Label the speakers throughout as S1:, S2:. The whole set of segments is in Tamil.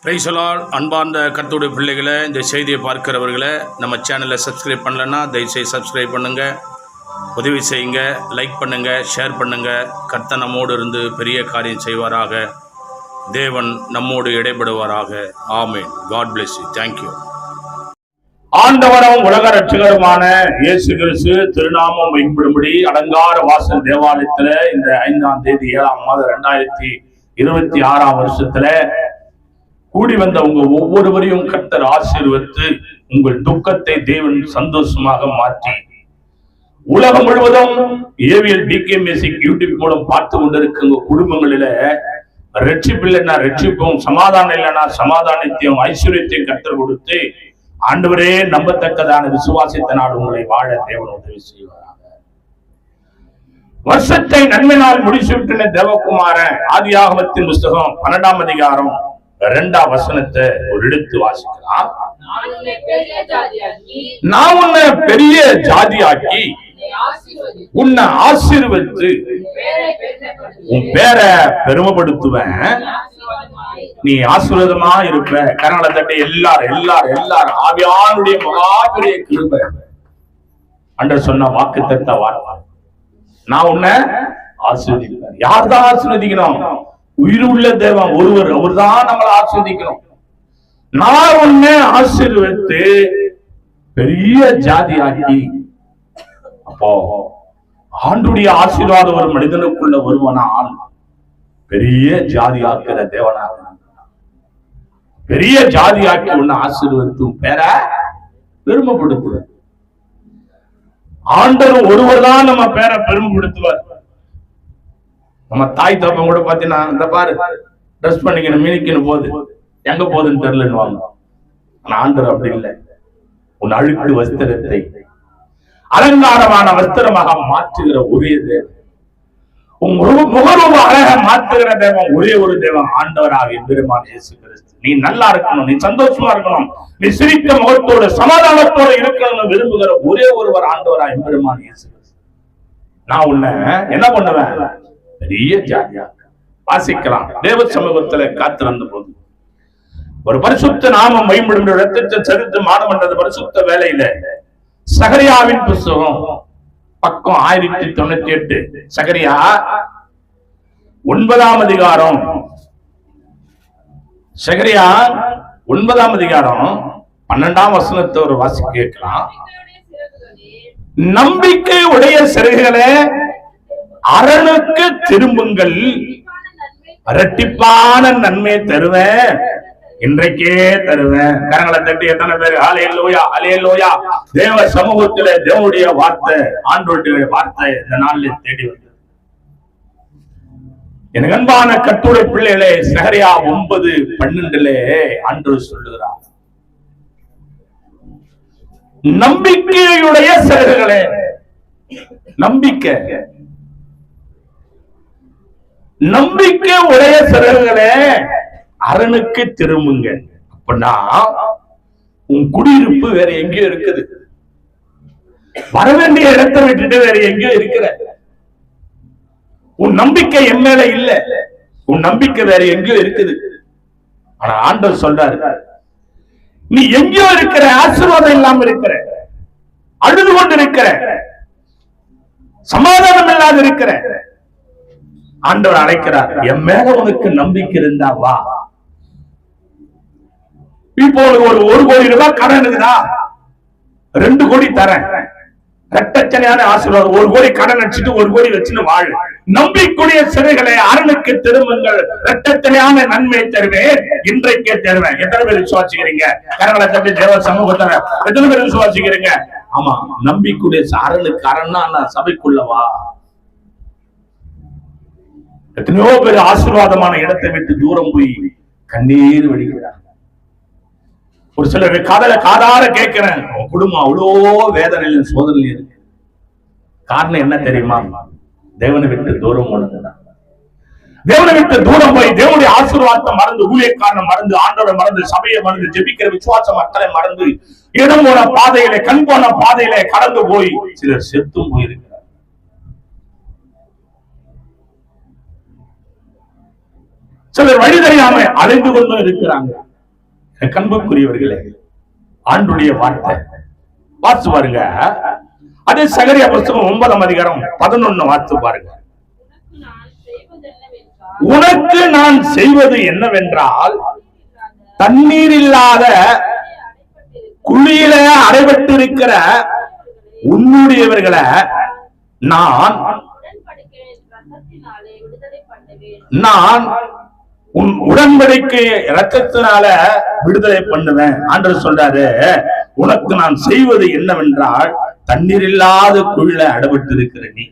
S1: Praise the Lord. அன்பார்ந்த கர்த்தருடைய பிள்ளைகளை, இந்த செய்தியை பார்க்கிறவர்களை நம்ம சேனலை சப்ஸ்கிரைப் பண்ணலைன்னா தயவுசெய்து சப்ஸ்கிரைப் பண்ணுங்கள், உதவி செய்யுங்க, லைக் பண்ணுங்கள், ஷேர் பண்ணுங்கள். கர்த்தர் நம்மோடு இருந்து பெரிய காரியம் செய்வாராக. தேவன் நம்மோடு இடைபடுவாராக. Amen. God bless you. Thank you.
S2: ஆண்டவரும் உலக ரட்சகருமான இயேசு கிறிஸ்து திருநாமம் மகிமைப்படும்படி அலங்கார வாசல் தேவாலயத்துல இந்த 5ஆம் தேதி 7ஆம் மாதம் 2026ஆம் வருஷத்துல கூடி வந்த உங்க ஒவ்வொருவரையும் கர்த்தர் ஆசீர்வதித்து உங்கள் துக்கத்தை தேவன் சந்தோஷமாக மாற்றி உலகம் முழுவதும் ஏவிஎல் டிகே மியூசிக் யூடியூப் மூலம் பார்த்து கொண்டிருக்க உங்க குடும்பங்களில ரட்சிப்பு இல்லைன்னா ரட்சிப்பும், சமாதானம் இல்லைன்னா சமாதானத்தையும் ஐஸ்வர்யத்தையும் கர்த்தர் கொடுத்து ஆண்டவரே நம்பத்தக்கதான விசுவாசத்தினால் உங்களை வாழ தேவன் உதவி செய்வாராக. வருஷத்தை நன்மையினால் முடிச்சுவிட்ட தேவகுமாரன் ஆதியாகமத்தின் புஸ்தகம் 12ஆம் அதிகாரம் 2ஆம் வசனத்தை ஒரு எடுத்து வாசிக்கலாம். நான் உன்னை பெரிய ஜாதியாக்கி உன்னை ஆசீர்வதித்து உன் பேரை பெருமைப்படுத்துவேன், நீ ஆசீர்வாதமா இருப்ப. கரங்களை தட்டி எல்லாரும் ஆவியானுடைய மகாபெரிய கிருபை அண்டர் சொன்ன வாக்குத்தத்த வார்த்தை. நான் உன்னை ஆசீர்வதிப்பேன். யார்தான் ஆசீர்வதிக்கணும்? உயிர் உள்ள தேவன் ஒருவர், அவர் தான் நம்மளை ஆசீர்வதிக்கணும். நான் உன்னை ஆசீர்வதித்து பெரிய ஜாதி ஆக்கி. அப்போ ஆண்டுடைய ஆசீர்வாதம் ஒரு மனிதனுக்குள்ள வருவனால் பெரிய ஜாதி ஆக்கிற தேவனாக, பெரிய ஜாதி ஆக்கி உன்னை ஆசீர்வதித்தும் பேர பெருமைப்படுத்துவார். ஆண்டவர் ஒருவர் தான் நம்ம பேரை பெருமைப்படுத்துவார். நம்ம தாய் தப்பம் கூட பாத்தீங்கன்னா, இந்த பாரு ட்ரெஸ் பண்ணிக்கணும், மினிக்கணும், போகுது எங்க போகுதுன்னு தெரியலன்னு வாங்க. ஆனா ஆண்டவர் அப்படி இல்லை. உன் அழுக்கு வஸ்திரத்தை அலங்காரமான வஸ்திரமாக மாற்றுகிற ஒரே தேவன், உன் முகரூப அழக மாற்றுகிற தேவன் ஒரே ஒரு தேவன், ஆண்டவராக எம்பெருமான் இயேசு கிறிஸ்து. நீ நல்லா இருக்கணும், நீ சந்தோஷமா இருக்கணும், நீ சிரித்த முகத்தோடு சமாதானத்தோடு இருக்கணும்னு விரும்புகிற ஒரே ஒருவர் ஆண்டவராக எம்பெருமான் இயேசு கிறிஸ்து. நான் உன்னை என்ன பண்ணுவேன்? பெரிய ஜாதியா வாசிக்கலாம். தேவ சமூகத்துல காத்திருந்த போது ஒரு பரிசுத்த நாமம் மகிமைப்படும் ரத்தத்தை சரித்து மானமன்றது பரிசுத்த வேலையில சகரியாவின் புஸ்தகம் பக்கம் 1098, சகரியா 9ஆம் அதிகாரம், சகரியா 9ஆம் அதிகாரம் 12ஆம் வசனத்தை ஒரு வாசி கேட்கலாம். நம்பிக்கை உடைய சிறைகளே அரணுக்கு திரும்புங்கள், இரட்டிப்பான நன்மை தருவேன், இன்றைக்கே தருவேன். கரங்களை தட்டி எத்தனை பேர் ஹல்லேலூயா ஹல்லேலூயா. தேவ சமூகத்திலே தேவனுடைய வார்த்தை, ஆண்டவருடைய வார்த்தை இந்த நாளில் தேடி வந்தது. எனக்கு அன்பான கர்த்தருடைய பிள்ளைகளே, சகரியா 9:12 ஆண்டவர் சொல்லுகிறார், நம்பிக்கையுடைய சிறகுகளே, நம்பிக்கை உடைய சிறகுகளே அரணுக்கு திரும்புங்க. அப்படின்னா உன் குடியிருப்பு வேற எங்கேயோ இருக்குது, வர வேண்டிய இடத்தை விட்டுட்டு வேற எங்கேயோ இருக்கிற. உன் நம்பிக்கை என் மேல இல்ல, உன் நம்பிக்கை வேற எங்கேயோ இருக்குது. ஆனா ஆண்டவர் சொல்றாரு, நீ எங்கேயோ இருக்கிற, ஆசீர்வாதம் இல்லாம இருக்கிற, அழுது கொண்டு இருக்கிற, சமாதானம் இல்லாத இருக்கிற. ஆண்டவர் அழைக்கிறார், என் மேல உனக்கு நம்பிக்கை இருந்தா வா. இப்போ ஒரு 1 கோடி ரூபாய் கடன் இருக்குதா, 2 கோடி தரேன், இரட்டச்சனையான ஆசீர்வாதம். 1 கோடி கடன் அடிச்சுட்டு 1 கோடி வச்சுன்னு வாழ. நம்பிக்கூடிய சிறைகளை அரணுக்கு திரும்புங்கள், இரட்டச்சனையான நன்மை தருவேன், இன்றைக்கே தருவேன். எத்தனை பேர் விசுவாசிக்கிறீங்க? கரங்களை தட்டி தேவ சமூகத்துல எத்தனை பேர் விசுவாசிக்கிறீங்க? ஆமா, நம்பிக்கூடிய அரணுக்கு, அரண்னா சபைக்குள்ளவா. எத்தனையோ பேர் ஆசீர்வாதமான இடத்தை விட்டு தூரம் போய் கண்ணீர் வடிக்கிறார். ஒரு சிலர் காதார கேட்கிறேன், குடும்பம் அவ்வளோ வேதனையிலும் சோதனையிலும் இருக்கு. காரணம் என்ன தெரியுமா? தேவனை விட்டு தூரம் போனதுதான். தேவனை விட்டு தூரம் போய் தேவனுடைய ஆசீர்வாதத்தை மறந்து, ஊழியக்காரனை மறந்து, ஆண்டவரை மறந்து, சபையை மறந்து, ஜெபிக்கிற விசுவாச மக்களை மறந்து, இடம் போன பாதையிலே, கண் போன பாதையிலே கடந்து போய் சிலர் செத்தும் போயிருக்கிறார். சிலர் வழி தெரியாம அலைந்து கொண்டும் இருக்கிறாங்க. கண்புக்குரியவர்களே, ஆண்டுடைய வார்த்தை வாசிச்சு பாருங்க. அதே சகரியா புஸ்தகம் 9ஆம் அதிகாரம் 11 வாசிச்சு பாருங்க. உனக்கு நான் செய்வது என்னவென்றால், தண்ணீர் இல்லாத குழியில அடைபட்டிருக்கிற உன்னுடையவர்களை நான் உன் உடன்படிக்கை இரத்தத்தினால விடுதலை பண்ணுவேன். ஆண்டவர் சொல்றாரு, உனக்கு நான் செய்வது என்னவென்றால், தண்ணீர் இல்லாத குழியில அடைபட்டு இருக்கிற நீ.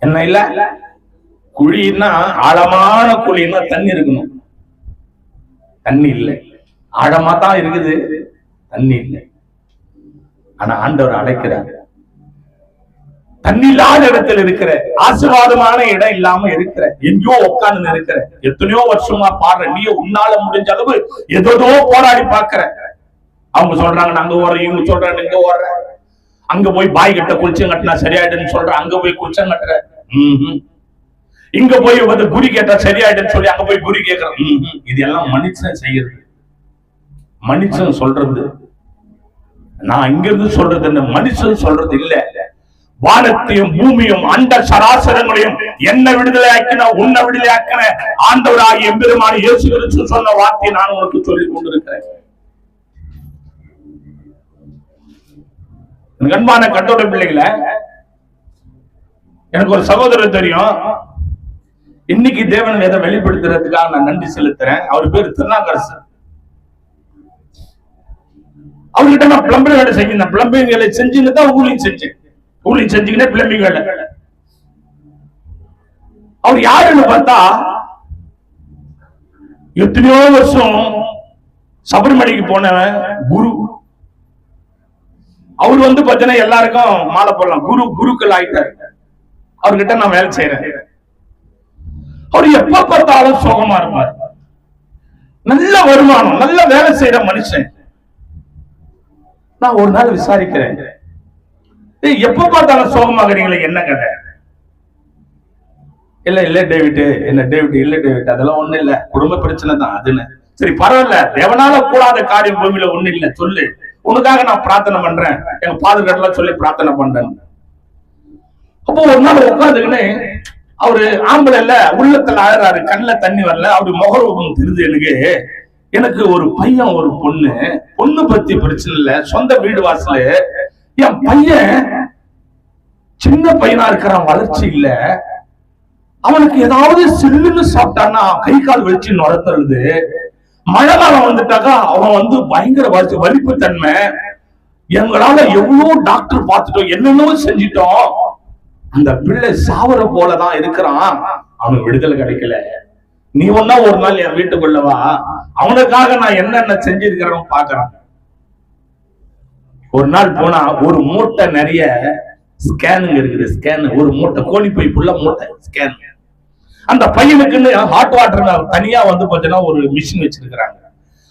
S2: என்ன இல்ல குழின்னா, ஆழமான குழின்னா தண்ணி இருக்கணும். தண்ணி இல்லை, ஆழமா தான் இருக்குது, தண்ணி இல்லை. ஆனா ஆண்டவர் அழைக்கிறார். தண்ணி இல்லாத இடத்துல இருக்கிற, ஆசீர்வாதமான இடம் இல்லாம இருக்கிற, எங்கேயோ உட்கார்ந்து இருக்கிற, எத்தனையோ வருஷமா பாடுற நீ, உன்னால முடிஞ்ச அளவு ஏதோ போராடி பாக்குற. அவங்க சொல்றாங்க நாங்க ஓடுறோம், இவங்க சொல்றாங்க இங்க ஓடுற, அங்க போய் பாய் கிட்ட குளிச்சம் கட்டினா சரியாயிடுன்னு சொல்ற, அங்க போய் குளிச்சம் கட்டுற, இங்க போய் வந்து குறி கேட்டா சரியாயிடுன்னு சொல்லி அங்க போய் குறி கேட்கற. இது எல்லாம் மனுஷன் செய்யறது, மனுஷன் சொல்றது. நான் இங்க இருந்து சொல்றது மனுஷன் சொல்றது இல்ல. வானத்தையும் பூமியும் அண்ட சராசரங்களையும் என்ன விடுதலை ஆக்கின, உன்னை விடுதலை ஆக்கின ஆண்டவராகிய எம்பெருமான இயேசு கிறிஸ்து சொன்ன வார்த்தையை நான் உனக்கு சொல்லிக் கொண்டிருக்கிறேன். அன்பான கட்டோட பிள்ளைகளை, எனக்கு ஒரு சகோதரர் தெரியும். இன்னைக்கு தேவன் எதை வெளிப்படுத்துறதுக்காக நான் நன்றி செலுத்துறேன். அவர் பேரு திருநாகரசு. அவர்கிட்ட நான் பிளம்பிங் வேலை செஞ்சேன். பிளம்பிங் வேலை செஞ்சுன்னு தான் ஊழியம் செஞ்சேன். ஊழியம் செஞ்சுக்கிட்டே பிளம்பிங் வேலை. அவர் யாருன்னு பார்த்தா, எத்தனையோ வருஷம் சபரிமலைக்கு போனவன் குரு. அவர் வந்து பார்த்தீங்கன்னா எல்லாருக்கும் மாலை போடலாம், குருக்கள் ஆயிட்டாரு. அவர்கிட்ட நான் வேலை செய்யறேன். அவர் எப்ப பார்த்தாலும் சோகமா இருப்பார். நல்ல வருமானம், நல்ல வேலை செய்யற மனுஷன். நான் ஒரு நாள் விசாரிக்கிறேன், எப்ப பார்த்தாலும் சோகமாகறீங்களே, என்ன கதை? இல்ல டேவிட், என்ன டேவிட்? இல்ல டேவிட், அதெல்லாம் ஒண்ணு இல்ல, குடும்ப பிரச்சனை தான் அதுன்னு. சரி பரவாயில்ல, தேவனால கூடாத காரியம் பூமியில ஒண்ணு இல்ல, சொல்லு, உனக்காக நான் பிரார்த்தனை பண்றேன், எங்க பாதுகாட்டுலாம் சொல்லி பிரார்த்தனை பண்றேன். அப்போ ஒரு நாள் உட்காந்துக்கின்னு, அவரு ஆம்பளை இல்ல, உள்ளத்துல அழறாரு, கண்ணுல தண்ணி வரல, அவரு முகரூபம் தெரியுது. எனக்கு ஒரு பையன் ஒரு பொண்ணு பத்தி பிரச்சனை இல்ல, சொந்த வீடு வாசல. என் பையன் சின்ன பையனா இருக்கிறான், வளர்ச்சி இல்ல. அவனுக்கு ஏதாவது சில்லுன்னு சாப்பிட்டான்னா கை கால் வச்சு நுரத்துறது. மழை காலம் வந்துட்டாக்கா அவன் வந்து பயங்கர வலிப்பு தன்மை. எங்களால எவ்வளவு டாக்டர் பார்த்துட்டோம், என்னென்னவோ செஞ்சிட்டோம், அந்த பிள்ளை சாவர போலதான் இருக்கிறான், அவனுக்கு விடுதலை கிடைக்கல. நீ ஒன்னா ஒரு நாள் என் வீட்டுக்குள்ளவா, அவனுக்காக நான் என்னென்ன செஞ்சிருக்கிறேன் பாக்குறான். ஒரு நாள் போனா ஒரு மூட்டை நிறைய ஸ்கேனுங்க இருக்குது. ஸ்கேன் ஒரு மூட்டை, கோழி பை புள்ள மூட்டை ஸ்கேன். அந்த பையனுக்குன்னு ஹாட் வாட்டர் தனியா வந்து பாத்தீங்கன்னா ஒரு மிஷின் வச்சிருக்கிறாங்க.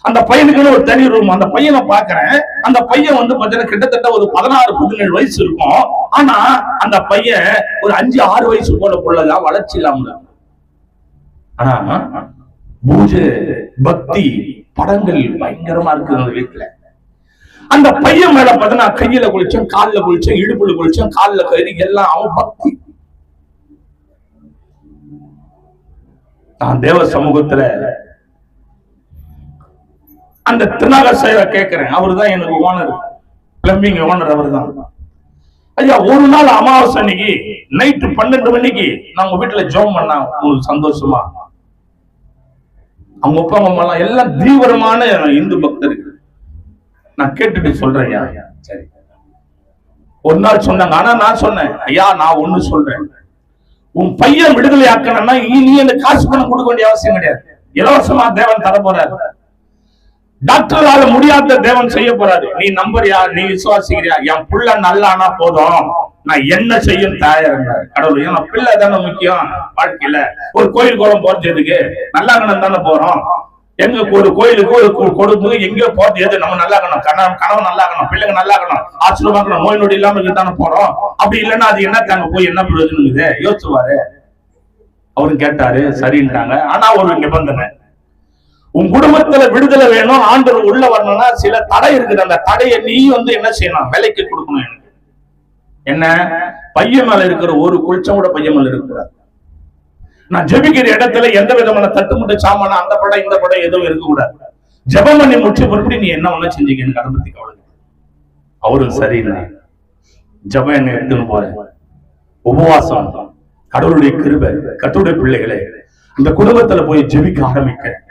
S2: அந்த பையனுக்குன்னு ஒரு தனி ரூம். அந்த பையனை பாக்குறேன், அந்த பையன் வந்து பாத்தீங்கன்னா கிட்டத்தட்ட ஒரு 16-17 வயசு இருக்கும். ஆனா அந்த பையன் ஒரு 5-6 வயசு போல புள்ளதான், வளர்ச்சி இல்லாம. ஆனா பூஜை பக்தி படங்கள் பயங்கரமா இருக்கு அந்த வீட்டுல. அந்த பையன் மேல பார்த்தா கையில குளிச்சேன், காலில் குளிச்சேன், இடுப்புல குளிச்சேன், காலில் கறி, எல்லாம் அவன் பக்தி. நான் தேவ சமூகத்துல அந்த திருநாகர் கேட்கிறேன். அவருதான் எனக்கு ஓனர், பிளம்பிங் ஓனர் அவர் தான். ஐயா, ஒரு நாள் அமாவாசை அன்னைக்கு நைட்டு 12 மணிக்கு நாங்க வீட்டுல ஜெபம் பண்ணா, உங்களுக்கு சந்தோஷமா. அவங்க அப்பா அம்மா எல்லாம் எல்லாம் தீவிரமான இந்து பக்தர்கள். நான் கேட்டுட்டு சொல்றேன். ஐயா சரி. ஒரு நாள் சொன்னாங்க. ஆனா நான் சொன்னேன், ஐயா நான் ஒண்ணு சொல்றேன், உன் பையன் விடுதலை ஆக்கணும்னா நீ அந்த காசு பணம் கொடுக்க வேண்டிய அவசியம் கிடையாது. இலவசமா தேவன் தர போறாரு. டாக்டரால முடியாத தேவன் செய்ய போறாரு. நீ நம்புறியா? நீ விசுவாசிக்கிறியா? என் புள்ள நல்லானா போதும், நான் என்ன செய்யும் தயாரிறாரு கடவுள். ஏன்னா பிள்ளை தானே முக்கியம் வாழ்க்கையில. ஒரு கோயில் கோலம் போறதுக்கு நல்லா தானே போறோம். எங்க ஒரு கோயிலுக்கு ஒரு கொடுத்து எங்க போறது எது? நம்ம நல்லா இருக்கணும், கணவன் நல்லா இருக்கணும், பிள்ளைங்க நல்லா இருக்கணும், ஆச்சரியமா இருக்கணும், நோய் நொடி இல்லாம தானே போறோம். அப்படி இல்லைன்னா அது என்ன தாங்க போய் என்ன பிரயோஜனம்? யோசிச்சுவாரு. அவரு கேட்டாரு, சரின்ட்டாங்க. ஆனா ஒரு நிபந்தனை, உன் குடும்பத்துல விடுதலை வேணும், ஆண்டவர் உள்ள வரணும்னா சில தடை இருக்குது. அந்த தடையை நீ என்ன செய்யணும்? விலைக்கு கொடுக்கணும். எனக்கு என்ன, பையன் மேல இருக்கிற ஒரு குளிச்சம் கூட பையன் மேல இருக்கக்கூடாது. நான் ஜெபிக்கிற இடத்துல எந்த விதமான தட்டுமுட்டு சாமான அந்த படம் இந்த படம் எதுவும் இருக்கக்கூடாது. ஜெபம் பண்ணி முடிச்ச பிறகு நீ என்ன ஒண்ணு செஞ்சீங்க எனக்கு அதை பத்தி கவலை. அவரும் சரியில்லை. ஜெபம் என்ன எடுத்துன்னு போறேன். உபவாசம், கடவுளுடைய கிருபை, கர்த்தருடைய பிள்ளைகளே, இந்த குடும்பத்துல போய் ஜெபிக்க ஆரம்பிக்கிறேன்.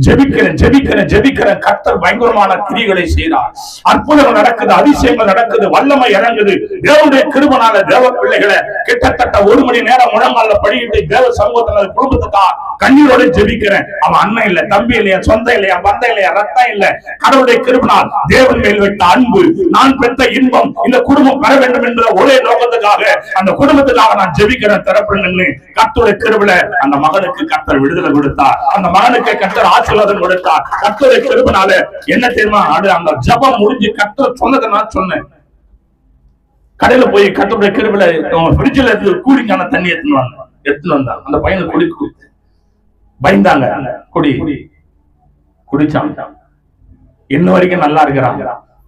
S2: ஜெபிக்கிறேன். கர்த்தர் பயங்கரமான கிரியைகளை செய்கிறார். அற்புதங்கள் நடக்குது, அதிசயங்கள் நடக்குது, வல்லமை இறங்குது. தேவனுடைய கிருபையால தேவ பிள்ளைகளை கிட்டத்தட்ட 1 மணி நேரம் முழங்கால படிக்கிட்டு தேவ சமூகத்துல குடும்பத்துக்கா கண்ணீரோட ஜெபிக்கிறேன். அவன் அண்ணன் இல்ல, தம்பி இல்லையா, சொந்தம் இல்லையா, பந்தம் இல்லையா, ரத்தம் இல்ல, கடவுளுடைய கிருபையால் தேவன் மேல் வைத்த அன்பு, நான் பெற்ற இன்பம் இந்த குடும்பம் பெற வேண்டும் என்ற ஒரே நோக்கத்துக்காக அந்த குடும்பத்துக்காக நான் ஜெபிக்கிறேன். தரப்புன்னு கர்த்தருடைய கிருபையில அந்த மகனுக்கு கர்த்தர் விடுதலை கொடுத்தார். அந்த மகனுக்கு கர்த்தர் ஆசீர்வாதம் கொடுத்தார். கர்த்தருடைய கிருபையால என்ன தெரியுமா, அந்த ஜெபம் முடிஞ்சு கர்த்தர் சொன்னதை நான் சொன்னேன். கடையில போய் கர்த்தருடைய கிருபையில ஃப்ரிட்ஜ்ல இருந்து கூலிங்கான தண்ணி எடுத்துன்னு வந்தான். அந்த பையனுக்கு குடிக்க பயந்தாங்க. குடிச்சான். இன்ன வரைக்கும் நல்லா இருக்கிறான்.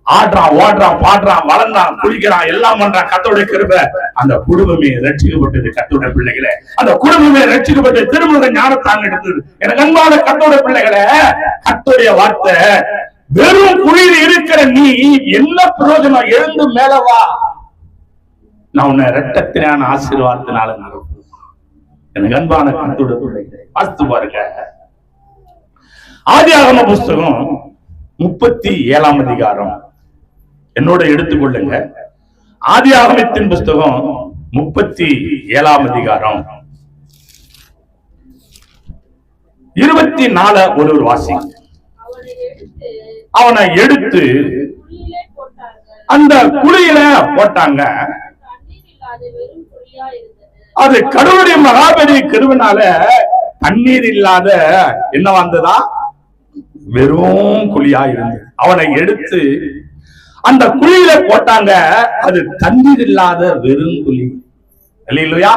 S2: ஆடுறான், ஓடுறான், பாடுறான், வளர்ந்தான், குளிக்கிறான், எல்லாம் பண்றான். கர்த்தருடைய கிருபை. அந்த குடும்பமே ரட்சிக்கப்பட்டது. கர்த்தருடைய பிள்ளைகளே, அந்த குடும்பமே ரட்சிக்கப்பட்டு திருமண ஞானத்தாங்க எடுத்தது. எனக்கு அன்பான கர்த்தருடைய பிள்ளைகளே, கர்த்தருடைய வார்த்தை, வெறும் குழியில் இருக்கிற நீ என்ன பிரயோஜனம்? எழுந்து மேல வா, நான் உன்னை இரட்டத்தினான ஆசீர்வாதத்தினால நடக்கும். எனக்கு அன்பான கர்த்தருடைய பிள்ளைகளே, வாசித்து பாருங்க. ஆதியாகம புஸ்தகம் 37ஆம் அதிகாரம் என்னோட எடுத்துக்கொள்ளுங்க. ஆதியாகமத்தின் புஸ்தகம் 37ஆம் அதிகாரம் 24 ஒரு வாசி. அவனை எடுத்து அந்த குழியில போட்டாங்க. அது கடவுளுடைய மகாபெரிய கிருபையினால தண்ணீர் இல்லாத என்ன வந்ததா, வெறும் குழியா இருந்தது. அவனை எடுத்து அந்த குழியில போட்டாங்க. அது தண்ணீர் இல்லாத வெறும் குழி. இல்லையா?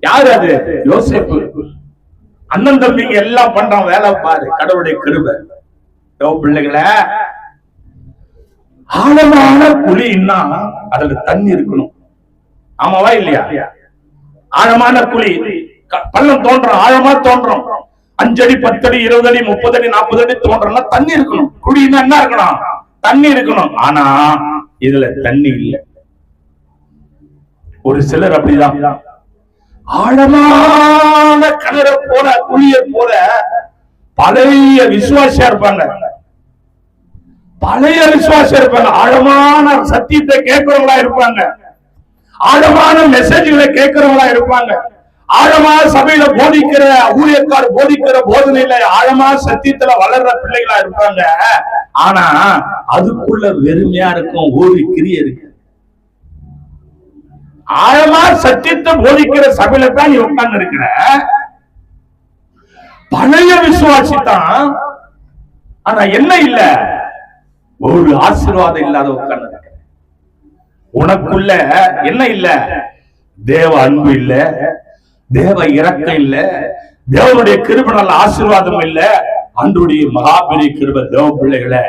S2: யாரு அது? யோசேப்பு. அண்ணன் தம்பிங்க எல்லாம் பண்றான் வேலை பாரு. கடவுளுடைய கிருபை. பிள்ளைகளை, ஆழமான குழின்னா அதுல தண்ணி இருக்கணும். ஆமாவா இல்லையா? ஆழமான குழி, பள்ளம் தோன்றும், ஆழமா தோன்றும். 5 அடி 10 அடி 20 அடி 30 அடி 40 அடி தோன்றனா தண்ணி இருக்கணும். குழின்னா என்ன இருக்கணும்? தண்ணி இருக்கணும். ஆனா இதுல தண்ணி இல்லை. ஒரு சிலர் அப்படிதான் ஆழமான கிணறு போல, குழிய போல பழைய விசுவாசியா இருப்பாங்க. ஆழமான சத்தியத்தை கேட்கிறவங்களா இருப்பாங்க. ஆழமான மெசேஜ்களை கேட்கிறவங்களா இருப்பாங்க. ஆழமா சபையில போதிக்கிற ஊழியக்கார் போதிக்கிற போதனையில ஆழமா சத்தியத்துல வளர்ற பிள்ளைகளா இருப்பாங்க. ஆனா அதுக்குள்ள வெறுமையா இருக்கும், ஒரு கிரியை இருக்கு. ஆழமா சத்தியத்தை போதிக்கிற சபையில தான் நீ உட்கார்ந்து இருக்கிற. பழைய விசுவாசி தான், ஆனா என்ன இல்ல, ஒரு ஆசீர்வாதம் இல்லாத உட்கார்ந்து இருக்கிற. உனக்குள்ள என்ன இல்ல? தேவ அன்பு இல்ல, தேவ இரக்கம் இல்ல, தேவனுடைய கிருபையால் ஆசீர்வாதம் இல்ல. அன்றைய மகாபெரிய கிருபை தேவ பிள்ளைகளை.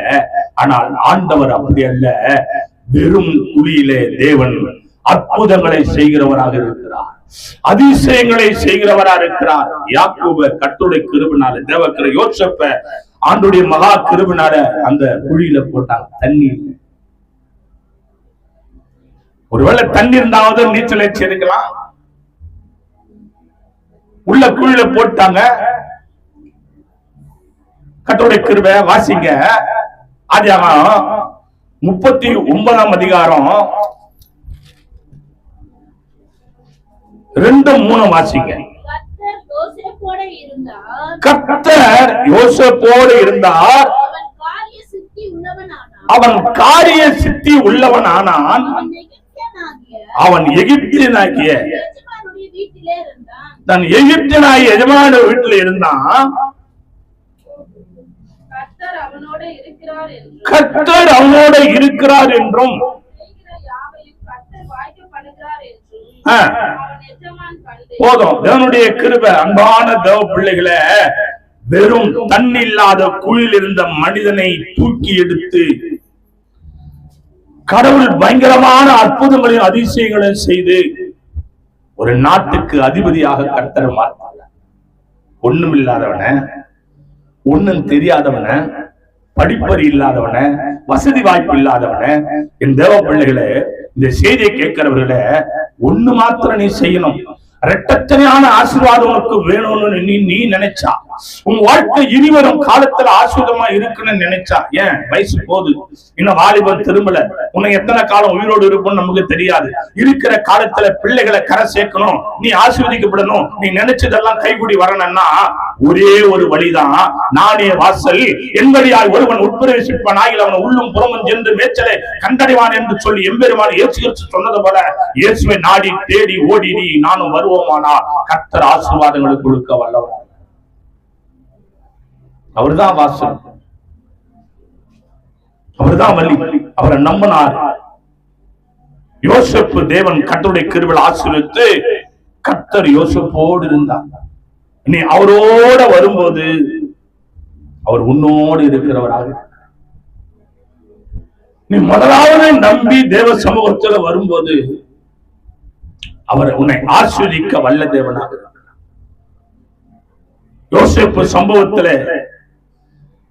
S2: ஆனால் ஆண்டவர் அப்படி அல்ல. வெறும் குழியிலே தேவன் அற்புதங்களை செய்கிறவராக இருக்கிறார், அதிசயங்களை செய்கிறவராக இருக்கிறார். யாக்கோபை கர்த்தருடைய கிருபையால, தேவ யோசேப்பை ஆண்டவருடைய மகா கிருபையால அந்த குழியில போட்டாங்க. தண்ணி இல்லை. ஒருவேளை தண்ணி இருந்தாவது நீச்சல் அடிச்சிருக்கலாம். உள்ள குழியில போட்டாங்க. கர்த்தருடைய கிருபை. வாசிங்க ஆதியாகமம் 39ஆம் அதிகாரம் 2-3 வாசிங்க. கர்த்தர் யோசேப்போடு இருந்தார். அவன் காரிய சித்தி உள்ளவனானான். அவன் எகிப்தியனாகிய தன் எகிப்தியனாகிய எஜமான வீட்டில் இருந்தான். கர்த்தர் அவனோட இருக்கிறார் என்றும் போதும். தேவனுடைய கிருபை. அன்பான தேவ பிள்ளைகளை, வெறும் தன்னில்லாத குழியில் இருந்த மனிதனை தூக்கி எடுத்து கடவுள் பயங்கரமான அற்புதங்களையும் அதிசயங்களையும் செய்து ஒரு நாட்டுக்கு அதிபதியாக கர்த்தர் மாற்றார். ஒண்ணும் இல்லாதவன, ஒண்ணும் தெரியாதவன, படிப்பறி இல்லாதவன, வசதி வாய்ப்பு இல்லாதவன, என் தேவ பிள்ளைகளை, இந்த செய்தியை கேட்கிறவர்களை ஒண்ணு மாத்திரம் நீ செய்யணும். இரட்டத்தனையான ஆசீர்வாதம் உனக்கு வேணும்னு நீ நினைச்சா, உன் வாழ்க்கை இனிவரும் காலத்துல ஆசீர்வாதமா இருக்குன்னு நினைச்சா, ஏன் வயசு போது, இன்னும் வாலிபம் திரும்பல, உன்னை எத்தனை காலம் உயிரோடு இருக்கும்னு நமக்கு தெரியாது. இருக்கிற காலத்துல பிள்ளைகளை கரை சேர்க்கணும், நீ ஆசீர்வதிக்கப்படணும், நீ நினைச்சதெல்லாம் கைகூடி வரணும்னா ஒரே ஒரு வழிதான், நானே வாசல், என்படியாய் ஒருவன் உட்பிரவேசிப்பான் ஆகில் அவன் உள்ளும் புறமும் சென்று மேய்ச்சலை கண்டடைவான் என்று சொல்லி எம்பெருமான் இயேசு கிறிஸ்து சொன்னது போல இயேசுவை நாடி தேடி ஓடி நீ நானும் வருவோமானா கர்த்தர் ஆசீர்வாதங்களை கொடுக்க வல்லவர். அவர்தான் வாசல், அவர்தான் வழி. அவரை நம்பினார் யோசேப்பு. தேவன் கர்த்தருடைய கிருபையால் ஆசீர்வதித்து கர்த்தர் யோசேப்போடு இருந்தார். நீ அவரோட வரும்போது அவர் உன்னோடு இருக்கிறவராக. நீ முதலாவது நம்பி தேவ சமூகத்துல வரும்போது அவர் உன்னை ஆசீர்வதிக்க வல்ல தேவனாக இருக்கிறார். யோசேப்பு சம்பவத்துல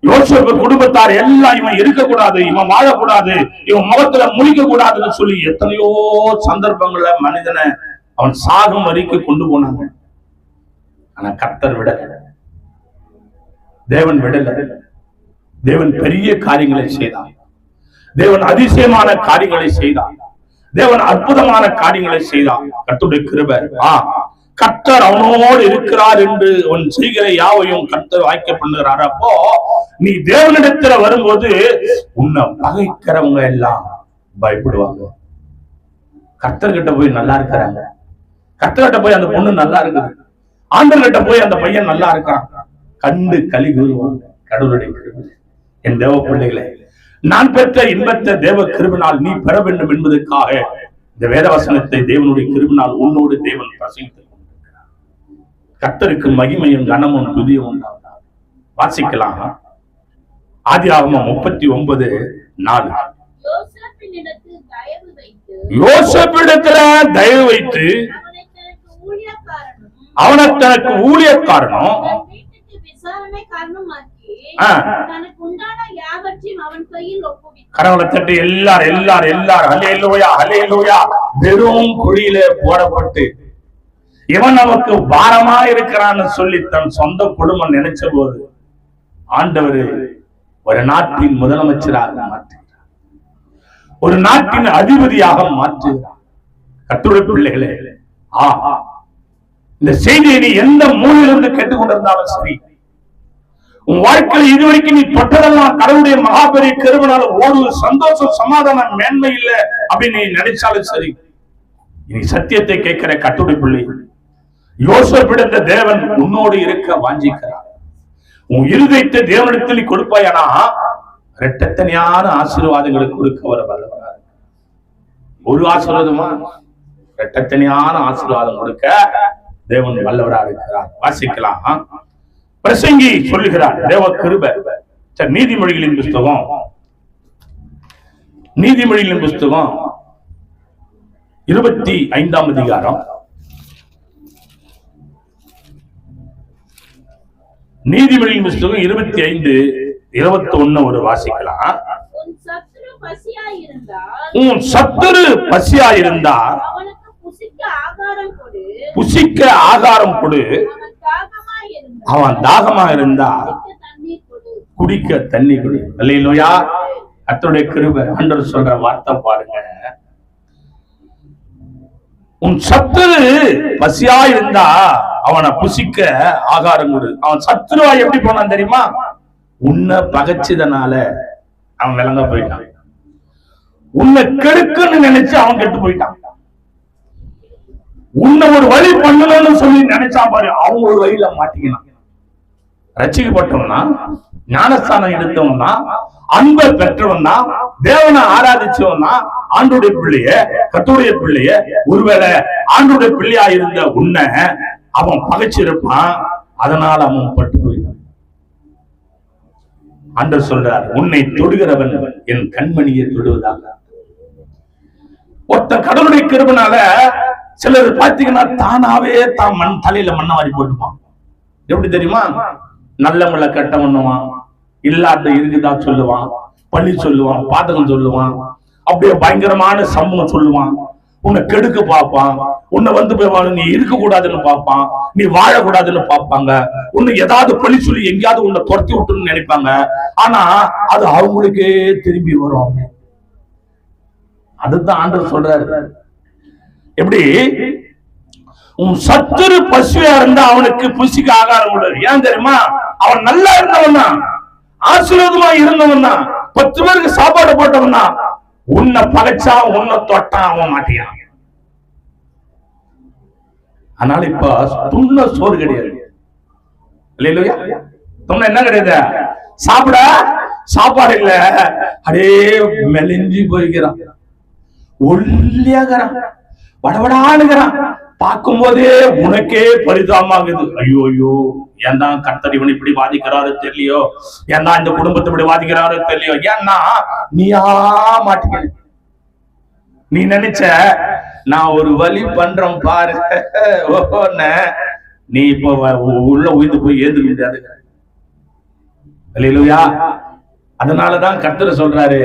S2: யோசேப்பு குடும்பத்தார் எல்லாம் இவன் இருக்கக்கூடாது, இவன் வாழக்கூடாது, இவன் முகத்துல முழிக்க கூடாதுன்னு சொல்லி எத்தனையோ சந்தர்ப்பங்கள மனிதனை அவன் சாகும் வரைக்கும் கொண்டு போனாங்க. ஆனா கர்த்தர் விடல, தேவன் விடல. தேவன் பெரிய காரியங்களை செய்தார், தேவன் அதிசயமான காரியங்களை செய்தார், தேவன் அற்புதமான காரியங்களை செய்தார். கர்த்தருடைய கிருபை. கர்த்தர் அவனோடு இருக்கிறார் என்று அவன் செய்கிற யாவையும் கர்த்தர் வாய்க்க பண்ணுகிறார். அப்போ நீ தேவனிடத்துல வரும்போது உன்னை பகைக்கிறவங்க எல்லாம் பயப்படுவாங்க. கர்த்தர்கிட்ட போய் நல்லா இருக்கிறாங்க, கர்த்தர்கிட்ட போய் அந்த பொண்ணு நல்லா இருக்குது, ஆண்டர்கிட்ட போய் அந்த பையன் நல்லா இருக்கிறான், கண்டு களி கூறுவாங்க. கடவுளுடைய கிருபை. என் தேவ பிள்ளைகளை, நான் பெற்ற இன்பத்தை தேவ கிருபினால் நீ பெற வேண்டும் என்பதற்காக இந்த வேதவசனத்தை தேவனுடைய கிருபினால் உன்னோடு தேவன் பிரசங்கித்துக் கொண்டிருக்கிறார். கர்த்தருக்கு மகிமையும் கனமும் துதியும் உண்டாவதாக. வாசிக்கலாம். ஆதியாகமம் 39:4. யோசேப்பிடத்துல தயவு வைத்து அவனை தனக்கு ஊழியக்காரனும் கரவளை தட்டி எல்லாரும் ஹல்லேலூயா ஹல்லேலூயா வெறும் குழியில போடப்பட்டு இவன் நமக்கு பாரமா இருக்கிறான்னு சொல்லி தன் சொந்த குடும்பம் நினைச்ச போது ஆண்டவர் ஒரு நாட்டின் முதலமைச்சராக மாற்றுகிறார், ஒரு நாட்டின் அதிபதியாக மாற்றுகிறார். கர்த்தருடைய பிள்ளைகளே, இந்த செய்தியை நீ எந்த மூலையிலிருந்து கேட்டுக்கொண்டிருந்தாலும் சரி, உன் வாழ்க்கையில் இதுவரைக்கும் நீ தொட்டதெல்லாம் கடவுளுடைய மகாபெரிய கிருபையால ஒரு சந்தோஷம் சமாதானம் மேன்மை இல்லை அப்படின்னு நீ நினைச்சாலும் சரி, நீ சத்தியத்தை கேட்கிற கர்த்தருடைய பிள்ளை, யோசேப்பிடத்த தேவன் உன்னோடு இருக்க வாஞ்சிக்கிறார். உன் இருதயத்தை தேவனிடத்தில் நீ கொடுப்பாயானா இரட்டத்தனையான ஆசீர்வாதங்களை கொடுக்க வர வல்லவராக. ஒரு ஆசீர்வாதமா, இரட்டத்தனையான ஆசீர்வாதம் கொடுக்க தேவன் வல்லவராக இருக்கிறார். வாசிக்கலாம். பிரசங்கி சொல்லுகிறார் தேவ கிருபை. நீதிமொழிகளின் புஸ்தகம் 25ஆம் அதிகாரம், நீதிமொழியின் புஸ்தகம் 25:21 ஒரு வாசிக்கலாம். உன் சத்துரு பசியாயிருந்தா புசிக்க ஆகாரம் கொடு, அவன் தாகமா இருந்தா குடிக்க தண்ணி கொடு. அல்லேலூயா. கர்த்தருடைய கிருபை. ஆண்டவர் சொல்ற வார்த்தை பாருங்க, உன் சத்துரு பசியா இருந்தா அவனை புசிக்க ஆகாரம் கொடு. அவன் சத்துருவா எப்படி போனான் தெரியுமா? உன்னை பகைச்சதனால அவன் விளங்க போயிட்டான். உன்னை கெடுக்குன்னு நினைச்சு அவன் கெட்டு போயிட்டான். உன்னை ஒரு வழி பண்ணணும்னு சொல்லி நினைச்சா பாரு, அவங்க ஒரு வழியில மாட்டிக்கலாம். ரட்சிக்கப்பட்டவனா, ஞானஸ்தானம் எடுத்தவனா, அன்பை பெற்றவனா, தேவனை ஆராதிச்சவனா, ஆண்டோடைய பிள்ளைய, கர்த்தருடைய பிள்ளைய, ஒருவேளை ஆண்டோடைய பிள்ளையா இருந்த உன்னை அவன் பகைச்சிருப்பான். அதனால அவன் பட்டு போயிட்டான். ஆண்டவர் சொல்றார், உன்னை தொடுகிறவன் என் கண்மணியை தொடுவதாக. ஒருத்த கடவுளுடைய கிருபைனால சிலர் பாத்தீங்கன்னா தானாவே தான் தலையில மண்ணை வாரி போட்டுப்பான். எப்படி தெரியுமா? நல்லவங்களை கட்ட பண்ணுவான், இல்லாத இருக்குதா சொல்லுவான், பழி சொல்லுவான், பாதகம் சொல்லுவான், அப்படியே பயங்கரமான சம்பவம் சொல்லுவான், உன்னை கெடுக்க பார்ப்பான், உன்னை வந்து போய் நீ இருக்க கூடாதுன்னு பார்ப்பான், நீ வாழக்கூடாதுன்னு பார்ப்பாங்க, உன்னை ஏதாவது பழி சொல்லி எங்கேயாவது உன்னை துரத்தி விட்டுன்னு நினைப்பாங்க. ஆனா அது அவங்களுக்கே திரும்பி வரும். அதுதான் ஆண்டவர் சொல்றாரு. எப்படி? உன் சத்துரு பசுவையா இருந்தா அவனுக்கு புசிக்க ஆகாரம் உள்ளது. ஏன் தெரியுமா? அவன் நல்லா இருந்தவன் தான், ஆசீர்வாதமா இருந்தவன் தான், 10 பேருக்கு சாப்பாடு போட்டவன் தான். உன்னை பகைச்சா உன்னை தொட்டா அவன் மாட்டியான். அதனால இப்ப துண்ண சோறு கிடையாது. இல்லையா? துண்ண என்ன கிடையாது? சாப்பிட சாப்பாடு இல்ல, அடே மெலிஞ்சி போய்க்கிறான், ஒல்லியாகிறான், வடவடானுகிறான். பார்க்கும் போதே உனக்கே பரிதாபமாகுது. ஐயோ ஐயோ, ஏன் தான் கர்த்தர் இவன் இப்படி பாதிக்கிறாரு தெரியலையோ, ஏன் தான் இந்த குடும்பத்தை இப்படி பாதிக்கிறாரு தெரியலையோ. ஏன்னா நீயா மாட்டிக்க. நீ நினைச்ச நான் ஒரு வழி பண்றேன் பாரு, நீ இப்போ உள்ள உயிர்ந்து போய் ஏந்துக்க முடியாது. அல்லேலூயா. அதனாலதான் கர்த்தர் சொல்றாரு,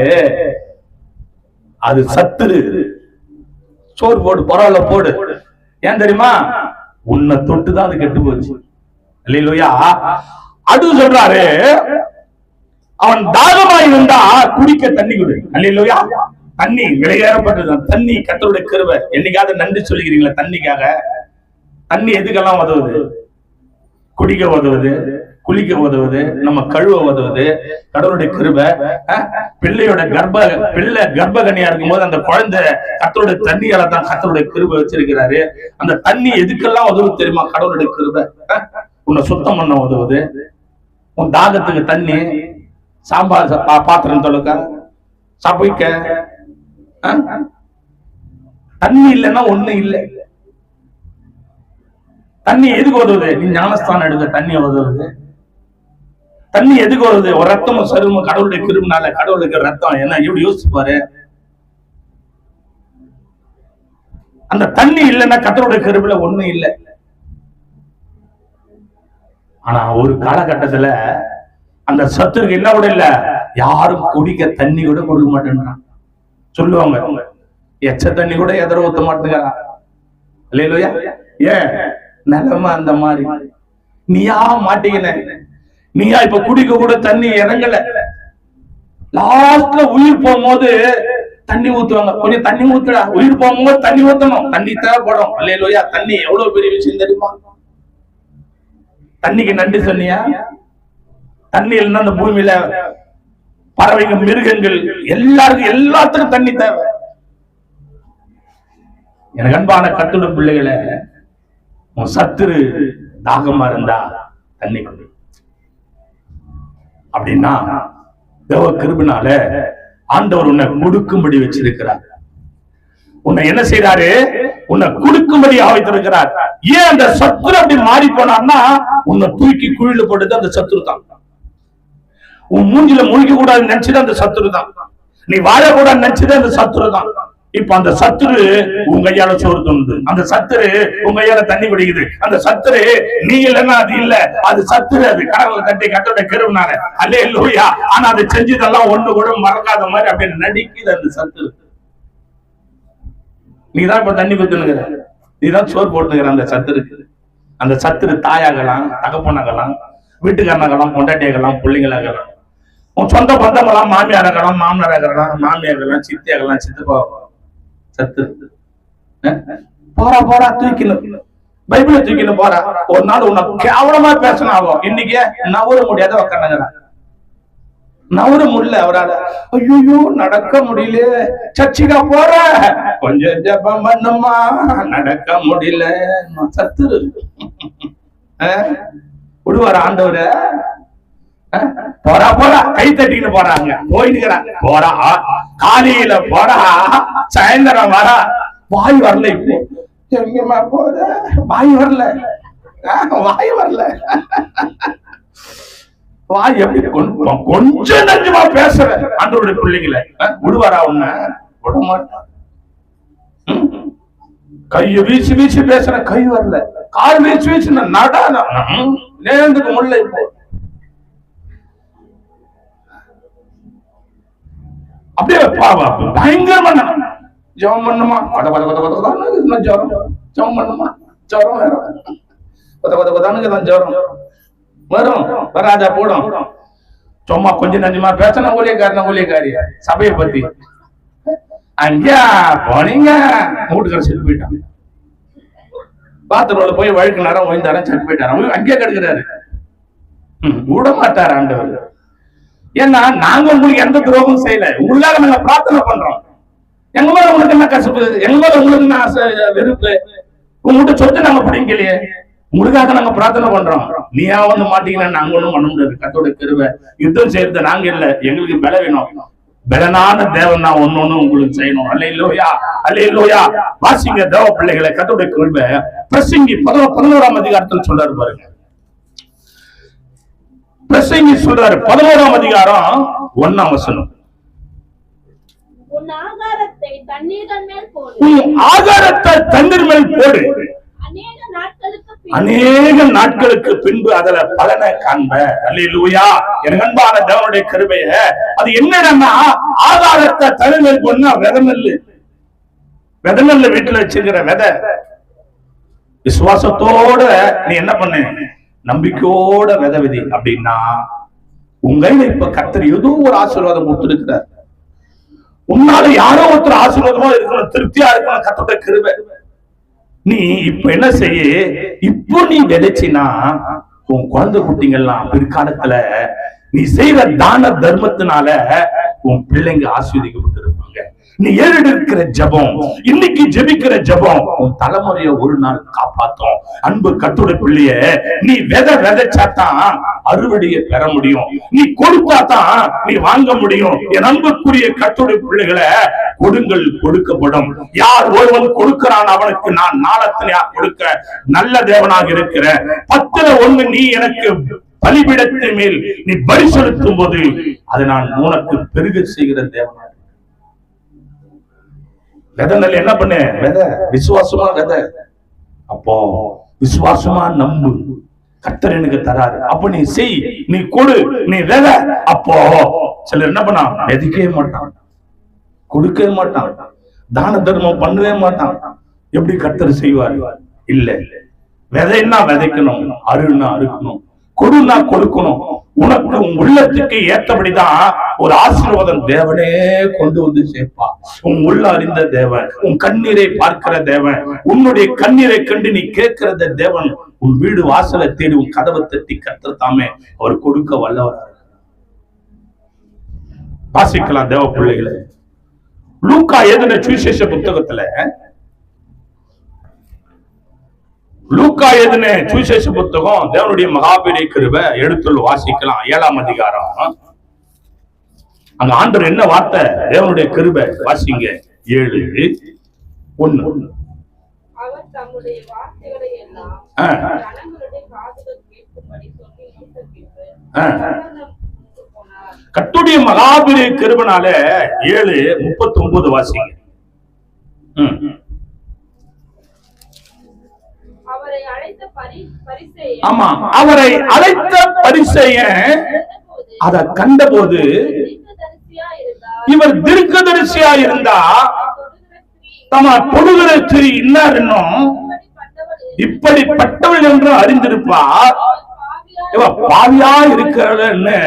S2: அது சத்துரு, சோறு போடு, பரவாயில்ல போடு. ஏன் தெரியுமா? உன்னை தொட்டுதான் அது கெட்டு போச்சு. அல்லேலூயா. அடுத்து சொல்றாரு, அவன் தாகமாய் இருந்தா குடிக்க தண்ணி கொடு. அல்லேலூயா. தண்ணி விலையேறப்பட்டது. தண்ணி கர்த்தருடைய கிருபை. என்னைக்காவது நன்றி சொல்லிக்கிறீங்களா தண்ணிக்காக? தண்ணி எதுக்கெல்லாம் உதவுது? குடிக்க உதவுது, குளிக்க உதவுது, நம்ம கழுவ உதவுது. கடவுளுடைய கிருபை. பிள்ளையோட பிள்ளை கர்ப்பகனியா இருக்கும் போது அந்த குழந்தை கர்த்தருடைய தண்ணியால தான் கர்த்தருடைய கிருபை வச்சிருக்கிறாரு. அந்த தண்ணி எதுக்கெல்லாம் உதவுது தெரியுமா? கடவுளுடைய கிருபை. உன்னை சுத்தம் பண்ண உதவுது, உன் தாகத்துக்கு தண்ணி, சாம்பார் பாத்திரம் தொழுக்க, சபைக்க. தண்ணி இல்லைன்னா ஒண்ணு இல்லை. தண்ணி எதுக்கு உதவுது? நீ ஞானஸ்தானம் எடுக்க தண்ணி உதவுது. தண்ணி எதுக்கு வருது? ஒரு ரத்தமும் சருமம் கடவுளுடைய கிருபைனால. கடவுளுக்கு ரத்தம் என்ன எப்படி யோசிச்சு பாரு. அந்த தண்ணி இல்லைன்னா கர்த்தருடைய கிருபையில ஒண்ணும் இல்லை. ஆனா ஒரு காலகட்டத்துல அந்த சத்துருக்கு என்ன கூட இல்ல, யாரும் குடிக்க தண்ணி கூட கொடுக்க மாட்டேன்றான். சொல்லுவாங்க, எச்ச தண்ணி கூட எதிர ஊத்த மாட்டேங்கிறா. இல்லையா? ஏன் நிலைமை அந்த மாதிரி? நீயா மாட்டீங்கன்னு, நீயா இப்ப குடிக்க கூட தண்ணி இறங்கல. லாஸ்ட்ல உயிர் போகும்போது தண்ணி ஊத்துவாங்க, கொஞ்சம் தண்ணி ஊத்துடா. உயிர் போகும்போது தண்ணி ஊத்தணும், தண்ணி தேவைப்படும். அல்லேலூயா. தண்ணி எவ்வளவு பெரிய விஷயம் தெரியுமா? தண்ணிக்கு நன்றி சொன்னியா? தண்ணி இல்லைன்னா அந்த பூமியில பறவைங்க, மிருகங்கள் எல்லாருக்கும் எல்லாத்துக்கும் தண்ணி தேவை. எனக்கு அன்பான கர்த்தருடைய பிள்ளைகளை, உன் சத்துரு தாகமா இருந்தா தண்ணி கொடு. அப்படின்னா தேவ கிருபையினால ஆண்டவர் உன்னை கொடுக்கும்படி வச்சிருக்கிறார். உன்னை என்ன செய்யறாரு? உன்னை கொடுக்கும்படி வைத்திருக்கிறார். ஏன் அந்த சத்துரு அப்படி மாறி போனான்னா, உன்னை தூக்கி குழியில போட்டது அந்த சத்துரு தான். உன் மூஞ்சில முழிக்க கூடாதுன்னு நினைச்சது அந்த சத்துரு தான். நீ வாழக்கூடாதுன்னு நினைச்சது அந்த சத்துரு தான். இப்ப அந்த சத்துரு உங்க கையால சோறு தோணுது, அந்த சத்துரு உங்க கையால தண்ணி குடிக்குது, அந்த சத்துரு நீ இல்லைன்னா அது இல்ல, அது சத்துரு. அது கடவுளை தட்டி கட்டோட கிருபைனால. அல்லேலூயா. ஆனா அதை செஞ்சதெல்லாம் ஒண்ணு கூட மறக்காத மாதிரி அப்படின்னு நடிக்குது அந்த சத்துரு. நீதான் இப்ப தண்ணி குத்துனுங்கிற, நீதான் சோறு போட்டுக்கிற அந்த சத்துருக்கு. அந்த சத்துரு தாயாகலாம், தகப்பனாகலாம், வீட்டுக்காரனாகலாம், பொண்டாட்டியாகலாம், பிள்ளைங்களாகலாம், உன் சொந்த பந்தங்களாம், மாமியாராகலாம், மாமனாராகலாம், மாமியாகலாம், சித்தியாகலாம், சித்தப்பா. சத்து போறா போறா தூக்கிணும், பைபிளை தூக்கின்னு போறா. ஒரு நாள் உன்னை கேவலமா பேசணும். இன்னைக்கு நவர முடியாத உக்காந்துங்கிறான். நவர முடியல அவரால். ஐயோ நடக்க முடியல, சர்ச்சுக்கா போற, கொஞ்சம் ஜெபம் பண்ணுமா, நடக்க முடியல. சத்துரு விடுவார ஆண்டவர? போறா போறா கை தட்டின்னு போறாங்க, போயினுக்கிறாங்க. போறா காலையில போறா, சாயந்தரம் வரா, வாய் வரல. இப்போ எங்கம்மா போற? வாய் வரல, வாய் வரல. வா எப்படி கொஞ்சம் நஞ்சமா பேசுற ஆண்டவருடைய பிள்ளைகளை விடுவாரா உன்ன? விட மாட்டான். கைய வீச்சு வீச்சு பேசுற, கை வரல. கால் வீச்சு வீச்சு நடான நேர்ந்துக்கு முல்லை. இப்போ அப்படியே பயங்கரமான ஜெபம் பண்ணுமா, கொத கொத கொத கொத ஜரம். ஜெபம் பண்ணுமா, ஜரம் வேற கொத கொத கொதானுக்கு தான் ஜரம் வரும். வராதா போடும். சும்மா கொஞ்சம் நஞ்சமா பேசின ஊழியக்காரியா சபையை பத்தி அங்கேயா போனீங்க வீட்டுக்கார செத்து போயிட்டாங்க. பாத்ரூம்ல போய் வழுக்கு நேரம் ஓய்ந்தாரம் செத்து போயிட்டாரு. அங்கேயே கிடக்குறாரு. விட மாட்டாரு ஆண்டவர். ஏன்னா நாங்க உங்களுக்கு எந்த துரோகம் செய்யல. உங்களுக்காக நாங்க பிரார்த்தனை பண்றோம். எங்க மேல உங்களுக்கு என்ன கசப்பு, எங்க மேல உங்களுக்கு என்ன வெறுப்பு, உங்ககிட்ட சொத்து நாங்க பிடிக்கலையே, உங்களுக்காக நாங்க பிரார்த்தனை பண்றோம். நீயா வந்து மாட்டீங்கன்னா நாங்க ஒண்ணும் பண்ண முடியாது. கத்தோட கிருபை. யுத்தம் செய்யறது நாங்க இல்ல, எங்களுக்கு பல வேணும். பலனான தேவன் நான் ஒண்ணு உங்களுக்கு செய்யணும். அல்லேலூயா, அல்லேலூயா. வாசிங்க தேவ பிள்ளைகளை. கத்தோட கிருபை. பிரசங்கி 11ஆம் அதிகாரத்தில் சொல்றாரு பாருங்க. பிரசங்கி சொல்றாரு 11ஆம் அதிகாரம் 1ஆம் வசனம்.
S3: உன் ஆகாரத்தை தண்ணீர் மேல் போடு,
S2: அநேக நாட்களுக்கு பின்பு அதுல பலனை காண்ப. அல்லேலூயா. எனக்கு அன்பான தேவனுடைய கிருபைய. அது என்னன்னா, ஆகாரத்தை தண்ணீர் போனா விதநெல்லு வீட்டுல வச்சிருக்கிற விதை. விசுவாசத்தோட நீ என்ன பண்ண, நம்பிக்கையோட விதை விதி அப்படின்னா உங்க இப்ப கர்த்தர் ஏதோ ஒரு ஆசீர்வாதம் கொடுத்திருக்கிறார். உன்னால யாரோ ஒருத்தர் ஆசீர்வாதமா இருக்கணும், திருப்தியா இருக்கணும். கர்த்தருடைய கிருபை. நீ இப்ப என்ன செய்ய, இப்போ நீ விதைச்சினா உன் குழந்தை குட்டிங்கெல்லாம் பிற்காலத்துல நீ செய்யற தான தர்மத்தினால உன் பிள்ளைங்க ஆசீர்வதிக்கப்பட்டிருப்பாங்க. நீ ஏறெடுக்கிற ஜெபம், இன்னைக்கு ஜெபிக்கிற ஜெபம் உன் தலைமுறையை ஒரு நாள் காப்பாத்தும். அன்பு கர்த்தருடைய பிள்ளைய, நீ விதைச்சாதான் அறுவடையை பெற முடியும். நீ கொடுத்தாதான் நீ வாங்க முடியும். என் அன்புக்குரிய கர்த்தருடைய பிள்ளைகளை, கொடுங்கள் கொடுக்கப்படும். யார் ஒருவன் கொடுக்கிறான் அவனுக்கு நான் நாளத்திலே கொடுக்க நல்ல தேவனாக இருக்கிற. 10ல் 1 நீ எனக்கு பலிபீடத்தின் மேல் நீ பலி செலுத்தும் போது அதை நான் உனக்கு பெருக செய்கிற தேவனாக. விதை என்ன பண்ண, விதை விசுவாசமா விதை. அப்போ விசுவாசமா நம்பு, கர்த்தர் எனக்கு தராரு. அப்ப நீ செய், நீ கொடு, நீ விதை. அப்போ சிலர் என்ன பண்ணா, விதைக்கவே மாட்டான், கொடுக்கவே மாட்டான், தான தர்மம் பண்ணவே மாட்டான். எப்படி கர்த்தர் செய்வார்? இல்ல, விதைன்னா விதைக்கணும், அருன்னா அறுக்கணும், கொடுன்னா கொடுக்கணும். உனக்கு உன் உள்ளத்துக்கு ஏற்றபடிதான் ஒரு ஆசீர்வாதம் தேவனே கொண்டு வந்து சேர்ப்பா. உன் உள்ள அறிந்த தேவன், உன் கண்ணீரை பார்க்கிற தேவன், உன்னுடைய கண்ணீரை கண்டு நீ கேட்கிற தேவன் உன் வீடு வாசலை தேடி உன் கதவை தட்டி கர்த்தர் தாமே அவர் கொடுக்க வல்லவராக. வாசிக்கலாம் தேவ பிள்ளைகளை. லூக்கா எழுதின சுவிசேஷ புத்தகத்துல, லூக்கா எழுதின சுவிசேஷ புத்தகம் தேவனுடைய மகாபெரிய கிருபை எடுத்துள்ள வாசிக்கலாம். 7ஆம் அதிகாரம். அங்க ஆண்டவர் என்ன வார்த்தை, தேவனுடைய கிருபை வாசிங்க. 7:1.
S3: அவர் தம்முடைய வார்த்தைகளை எல்லாம் ஜனங்களுடைய காதுகள் கேட்கும்படி சொல்லி
S2: கர்த்தருடைய மகாபெரிய கிருபைனால 7:39 வாசிங்க. ஆமா, அவரை அழைத்த பரிசேயன் அதை கண்டபோது, இவர் தீர்க்கதரிசியா இருந்தா தம்மை தொடுகிற ஸ்திரீ இன்னார் என்னும் இப்படிப்பட்டவள் என்று அறிந்திருப்பார். இவ பாவியா இருக்கிறன்னு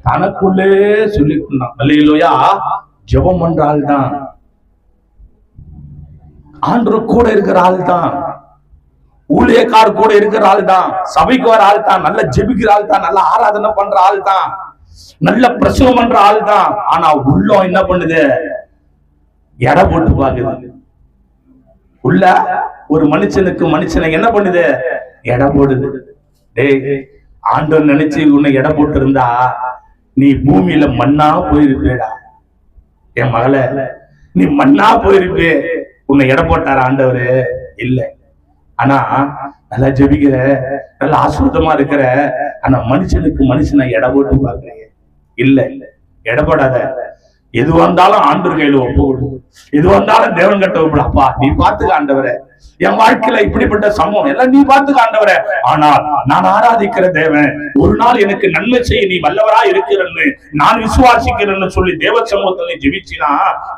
S2: தனக்குள்ளே சொல்லிக் கொண்டான். அல்லேலூயா. ஜெபம் பண்ற ஆள் தான், ஆண்டவர் கூட இருக்கிற ஆள் தான், ஊழியக்கார் கூட இருக்கிற ஆள் தான், சபைக்கு வர ஆள் தான், நல்ல ஜெபிக்கிற ஆள் தான், நல்ல ஆராதனை பண்ற ஆள் தான், நல்ல பிரசவம் பண்ற ஆள் தான். ஆனா உள்ளம் என்ன பண்ணுது, எடை போட்டு பாக்குது. உள்ள ஒரு மனுஷனை என்ன பண்ணுது, எடை போடுது. டேய், ஆண்டவர் நினைச்சு உன்னை எடை போட்டு இருந்தா நீ பூமியில மண்ணா போயிருப்பேடா. என் மகள, நீ மண்ணா போயிருப்பே. உன்னை எடை போட்டார ஆண்டவரு? இல்ல. ஆனா நல்லா ஜெபிக்கிற, நல்ல ஆசுத்தமா இருக்கிற, ஆனா மனுஷனுக்கு மனுஷனை எடை போட்டு பாக்குறீங்க. இல்ல எடப்படாத. எது வந்தாலும் ஆண்டவர் கையில ஒப்புவிடு. எது வந்தாலும் தேவன் கிட்ட ஒப்புடு. அப்பா நீ பாத்துக்க ஆண்டவரே, என் வாழ்க்கையில இப்படிப்பட்ட சம்பவம் எல்லாம் நீ பாத்துக்க ஆண்டவரே. ஆனால் நான் ஆராதிக்கிற தேவன் ஒரு நாள் எனக்கு நன்மை செய்ய நீ வல்லவரா இருக்கிறன்னு நான் விசுவாசிக்கிறேன்னு சொல்லி தேவ சமூகத்துல ஜெபிச்சினா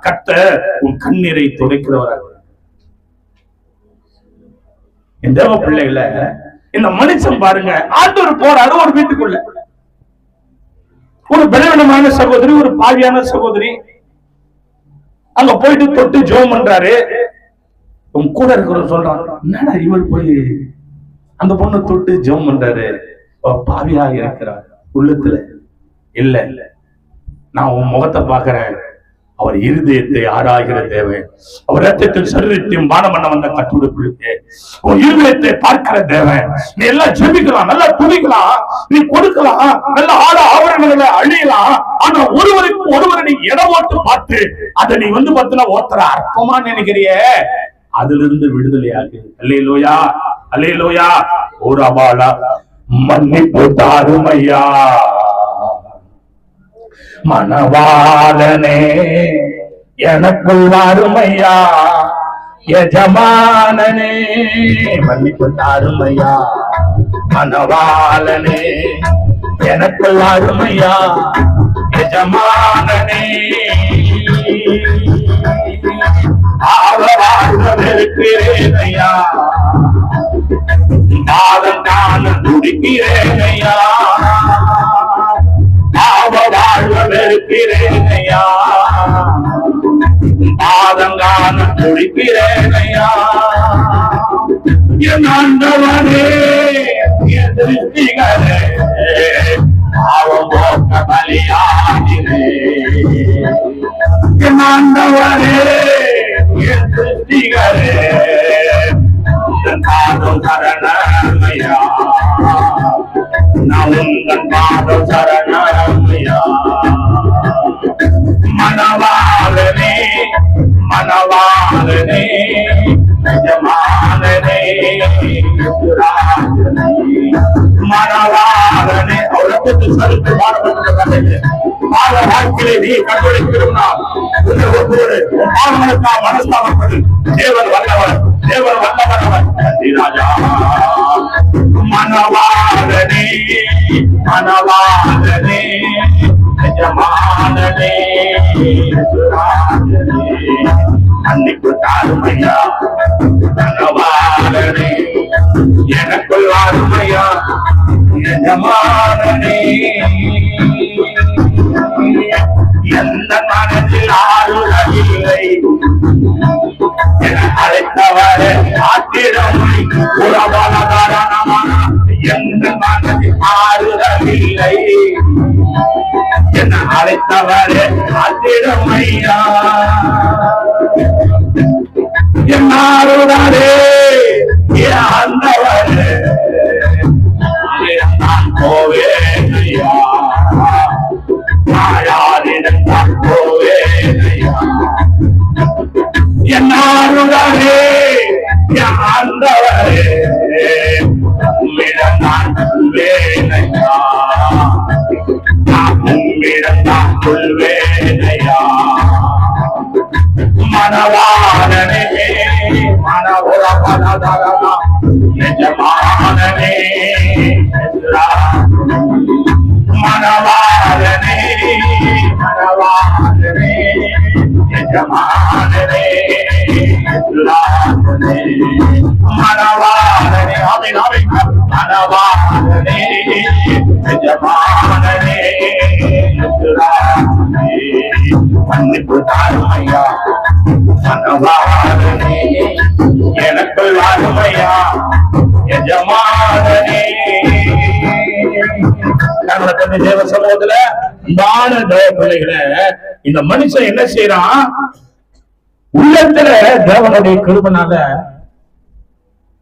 S2: கர்த்தர் உன் கண்ணீரை துடைக்கிறவராக. என் தேவ பிள்ளைகளை இந்த மனுஷன் பாருங்க, ஆண்டவர் போறாரு ஒரு வீட்டுக்குள்ள. ஒரு பலவீனமான சகோதரி, ஒரு பாவியான சகோதரி அங்க போயிட்டு தொட்டு ஜெபம் பண்றாரு. உன் கூட இருக்கிற சொல்றான், என்னடா இவர் போய் அந்த பொண்ணு தொட்டு ஜெபம் பண்றாரு, பாவியா இருக்கிறார் உள்ளத்துல. இல்ல நான் உன் முகத்தை பாக்குறேன். அவர் இருதயத்தை ஆராய்கிற தேவன். அவர் ரத்தத்தின் சரீரத்தையும் பானம் பண்ண வந்த கட்டுரை பிள்ளைக்கு உன் இருதயத்தை பார்க்கிற தேவன். நீ எல்லாம் ஜெபிக்கலாம், நல்லா துணிக்கலாம், நீ கொடுக்கலாம், நல்ல ஆட ஆவரணங்களை அழியலாம். ஆனா ஒருவருக்கு ஒருவரை நீ இடம் போட்டு பார்த்து அதை நீ பார்த்தீங்கன்னா ஒருத்தர அர்த்தமா நினைக்கிறிய, அதுல இருந்து விடுதலையாகு. அல்லேலூயா, அல்லேலூயா. ஒரு அபாலா மன்னிப்பு தாருமையா மனவாளனே, எனக்குள் வாருமையா எஜமானனே. மன்னிப்பு தாருமையா மனவாளனே, எனக்குள் வாருமையா எஜமானனே. ஆவவாழ்வதற்கிறேனையா, பாதம் நான் துடிக்கிறேனையா. வாழ்வதற்கிறேனையா, பாதங்கான துடிக்கிறேனையா. என் ஆண்டவனே, என் திருஷ்டிகளே, பாவம் போக்க பலியாகிறே. என் ஆண்டவனே, என் திருஷ்டிகளே, பாதம் சரணமையா. நான் உங்கள் பாதம் சரணமையா. மனவாளனே, மனவாளனே, எஜமானனே, மனவாளனே. அவருக்கு சருத்து பாடப்பட்ட பாத வாழ்க்கையை நீ கண்டுபிடிக்கிறோம்னால் பாவங்களுக்கா மனஸ்தாபப்படு. தேவன் வல்லவர், தேவன் வல்லவரவர். ராஜா மனவாளனே, மனவாளனே, எஜமானனே, அன்னைக்கு தாருமையா மனவாளனே, எனக்குள் வாருமையா எஜமானனே. எந்த மனதில் ஆறுதலில்லை என அழைத்தவரே ஆத்திரமை உறவாளதாரணமான. எந்த மனதில் ஆறுதலில்லை என அழைத்தவரே ஆத்திரமையா. என் ஆறுதலே ஆண்டவரே, நான் போவேனையா, யாரிடம் போவேனையா. என் ஆறுதலே ஆண்டவரே, உம்மிடம் நான் கொள்வேனையா, உம்மிடம் நான் கொள்வேனையா. மனவாளனே, மனவோரபலதரனா எஜமானனே, மனவாளனே, மனவாளனே, எஜமானனே, மனவாளனே. ஆமென், ஆமென். மனவாளனே, எஜமானனே, மன்னிப்பு தாருமையா மனவாளனே, எனக்குள் வாருமையா எஜமானனே. தேவ சமூகத்துல தான தேவ பிள்ளைகளை இந்த மனுஷன் என்ன செய்யறான்? உள்ளத்துல தேவனுடைய கிருபைனால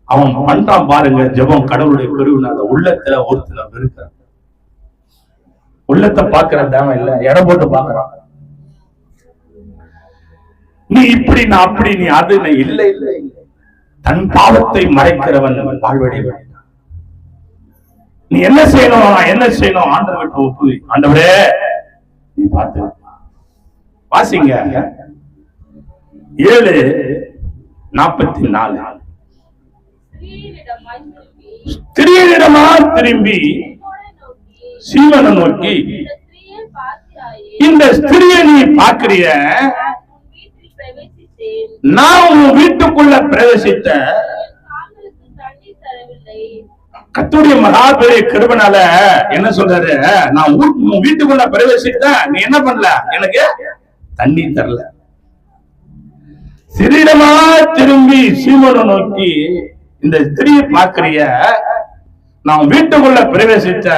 S2: அவன் பண்றான் பாருங்க. ஜெபம் கடவுளுடைய கிருபைனால உள்ளத்துல ஒருத்தன இருக்கிறான். உள்ளத்தை பாக்குற தேவன் இல்ல, இடம் போட்டு பாக்குறான். நீ இப்படி நான் அப்படி, நீ அது இல்லை இல்லை. தன் பாவத்தை மறைக்கிறவன் வாழ்வடைவன். நீ என்ன செய்யணும், நான் என்ன செய்யணும், ஆண்டவர்கிட்ட ஒப்பு. ஆண்டவரே நீ பார்த்து வாசிங்க 7:44. ஸ்திரீயிடமா திரும்பி சீமனை நோக்கி, இந்த ஸ்திரியை நீ பார்க்கிறிய, நான் உன் வீட்டுக்குள்ள பிரவேசித்த கர்த்தருடைய மகா பெரிய கிருபைனால என்ன சொல்றாரு, நான் உன் வீட்டுக்குள்ள பிரவேசித்த, நீ என்ன பண்ணல, எனக்கு தண்ணி தரல. ஸ்திரீயிடமா திரும்பி சீமனை நோக்கி, இந்த ஸ்திரியை பார்க்கிறிய, நான் வீட்டுக்குள்ள பிரவேசித்த,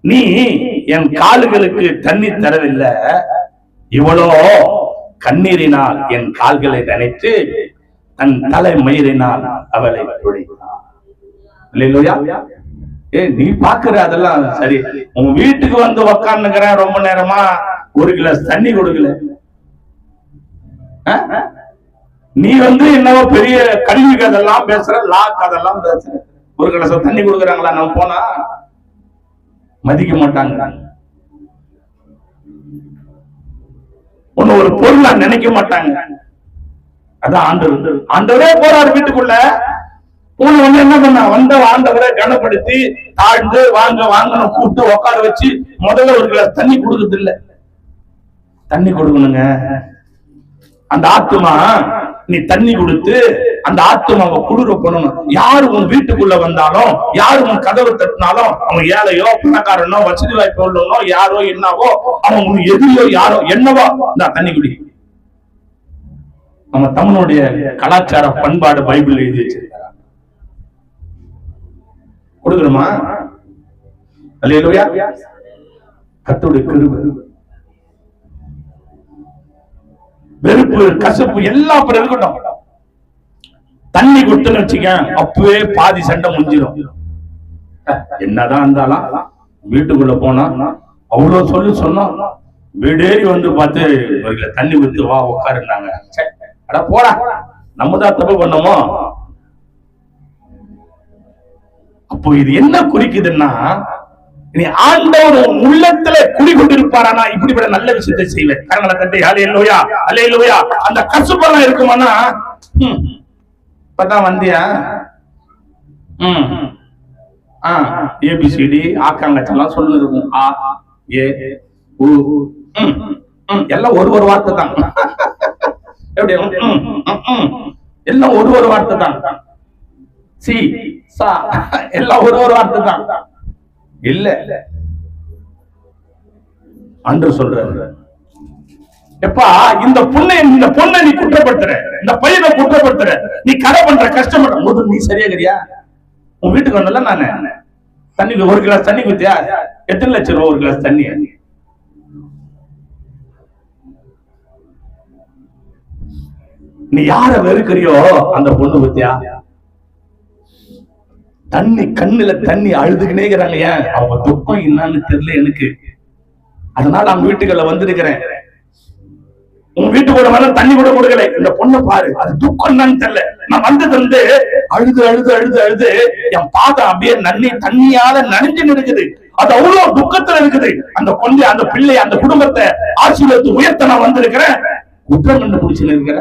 S2: நீ என் கால்களுக்கு தண்ணி தரவில்லை. இவளோ கண்ணீரினால் என் கால்களை நினைத்து தன் தலை மயிரினால் அவளை துடைத்தாள். இல்லையா? நீ பாக்குற அதெல்லாம் சரி, உன் வீட்டுக்கு வந்து உக்காந்துக்கிற ரொம்ப நேரமா ஒரு கிளாஸ் தண்ணி கொடுக்கல. நீ என்னவோ பெரிய கல்வி கதெல்லாம் பேசுற, லா கதெல்லாம் பேசுற, ஒரு கிளாஸ் தண்ணி கொடுக்குறாங்களா? நம்ம போனா மதிக்க மாட்டாங்க. ஒண்ணு ஒரு பொருளா நினைக்க மாட்டாங்க. அதான் ஆண்டவரே போறாரு வீட்டுக்குள்ள. போன என்ன பண்ண, வந்த ஆண்டவரை கனப்படுத்தி தாழ்ந்து வாங்க வாங்கன்னு கூப்பிட்டு உட்கார வச்சு முதல்ல ஒரு கிளாஸ் தண்ணி கொடுக்குறது இல்ல. தண்ணி கொடுக்கணுங்க. அந்த ஆத்துமா நீ தண்ணி கொடுத்து அந்த ஆத்துமாவை குளிர பண்ணணும். யாரு உன் வீட்டுக்குள்ள வந்தாலும், யாரு உன் கதவு தட்டினாலும், அவங்க ஏழையோ பணக்காரனோ வசதி வாய்ப்பு உள்ளவனோ யாரோ என்னவோ, அவங்க உன் எதிரியோ யாரோ என்னவோ, இந்த தண்ணி குடி. நம்ம தமிழுடைய கலாச்சார பண்பாடு பைபிள் எழுதி வச்சிருக்காங்க. கொடுக்கணுமா? அல்லேலூயா. கர்த்தருடைய கிருபை. வெறுப்பு கசப்பு எல்லாம் அப்புறம் இருக்கட்டும். தண்ணி கொடுத்துன்னு வச்சுக்க, அப்பவே பாதி சண்டை முடிஞ்சிடும். என்னதான் இருந்தாலும் வீட்டுக்குள்ள போனா அவ்வளவு சொல்லி சொன்னோம். வீடேறி வந்து பார்த்து தண்ணி ஊத்து வா உட்காருனாங்க. அட போடா, நம்ம தான் தப்பு பண்ணோமோ. அப்போ இது என்ன குறிக்குதுன்னா, நீ ஆண்டவர் உள்ளத்துல குடிகொண்டிருப்பாரானா இப்படிப்பட்ட நல்ல விஷயத்தை செய்வேன். கரங்களை தட்டி அல்லேலூயா அல்லேலூயா. அந்த கசுப்பெல்லாம் இருக்குமானா, இப்பதான் வந்தியா, ஏபிசிடி ஆக்காங்கச்செல்லாம் சொல்லு இருக்கும். ஆ ஏ ஊ எல்லாம் ஒரு வார்த்தை தான். எப்படி எல்லாம் ஒரு வார்த்தை தான். சி சா எல்லாம் ஒரு வார்த்தை தான். இல்ல அன்று சொல்றாரு, எப்பா இந்த பொண்ணை நீ குற்றப்படுத்துற, இந்த பையனை குற்றப்படுத்துற, நீ கடை பண்ற கஷ்டப்பட முதல் நீ சரியாகிறியா? உன் வீட்டுக்கு வந்தல நானு தண்ணி ஒரு கிளாஸ் தண்ணி குத்தியா? எத்தனை லட்சம் ரூபா ஒரு கிளாஸ் தண்ணி? நீ யார வெறுக்கிறியோ அந்த பொண்ணு குத்தியா? தண்ணி கண்ணுல தண்ணி அழுதுகினேங்கிறாங்க. ஏன்? அவங்க துக்கம் என்னன்னு தெரியல எனக்கு. அதனால அவங்க வீட்டுக்குள்ள வந்திருக்கிறேன். உங்க வீட்டுக்கு வர தண்ணி கூட கொடுக்கல. இந்த பொண்ணு பாரு, அது துக்கம் என்னன்னு தெரியல. நான் வந்தது அழுது அழுது அழுது அழுது என் பாதம் அப்படியே தண்ணியால நனைஞ்சு இருக்குது. அது அவ்வளவு துக்கத்துல இருக்குது. அந்த கொண்டு அந்த பிள்ளை அந்த குடும்பத்தை ஆசீர்வாதத்தை உயர்த்த நான் வந்திருக்கிறேன். குற்றம் கண்டுபிடிச்சுன்னு இருக்கிற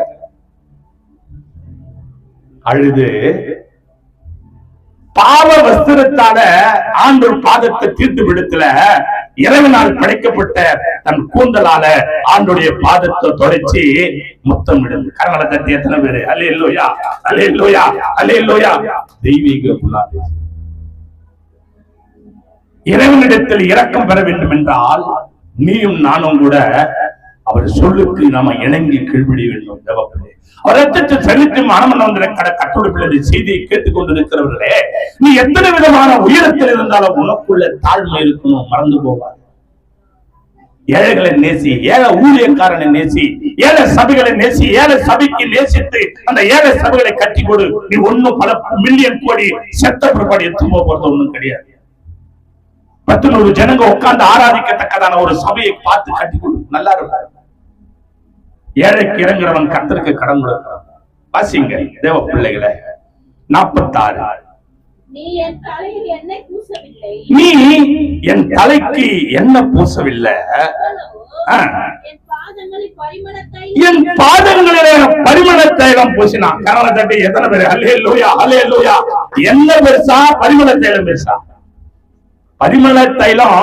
S2: அழுது பாவ வஸ்திரத்தால ஆண்டவர் பாதத்தை தீர்த்து விடுத்துல இறைவனால் படைக்கப்பட்ட தன் கூந்தலால ஆண்டுடைய பாதத்தை தொடச்சி முத்தம் விடுது. கரங்களை தட்டி எத்தனை பேரு அல்லேலூயா அல்லேலூயா அல்லேலூயா. தெய்வீக குணாதிசயம். இறைவனிடத்தில் இரக்கம் பெற வேண்டும் என்றால் நீயும் நானும் கூட அவர் சொல்லுக்கு நாம இணங்கி கீழ்ப்படிய வேண்டும். தேவப்பிள்ளை அவரத்தை செலுத்தி மனம் வந்த கத்தோடு பிள்ளை செய்தியை கேட்டுக் கொண்டிருக்கிறவர்களே, நீ எத்தனை விதமான உயரத்தில் இருந்தாலும் உனக்குள்ள தாழ்மை இருக்கணும். மறந்து போவார். ஏழைகளை நேசி, ஏழை ஊழியக்காரனை நேசி, ஏழை சபைகளை நேசி, ஏழை சபைக்கு நேசித்து அந்த ஏழை சபைகளை கட்டி கொடு. நீ ஒன்னும் பல மில்லியன் கோடி செத்த பிற்பாடு எத்தும் போறது ஒண்ணும் கிடையாது. 10-100 ஜனங்க உட்கார்ந்து ஆராதிக்கத்தக்கதான ஒரு சபையை பார்த்து கட்டி கொடு. நல்லா இருப்பாரு. ஏழைக்கு இறங்குறவன் கர்த்தருக்கு கடன் கொடுக்கிறான். வாசிங்க தேவ பிள்ளைகளை 46
S3: நீ என் தலையில் எண்ணெய் பூசவில்லை,
S2: நீ என் தலைக்கு எண்ணெய் பூசவில்லை,
S3: என் பாதங்களில் பரிமள
S2: என் பாதங்களிலே பரிமள தைலம் பூசினான். கரங்களை தட்டி எத்தனை பேர் அல்லேலூயா அல்லேலூயா. என்ன பெருசா? பரிமள தைலம் பெருசா? பரிமள தைலம்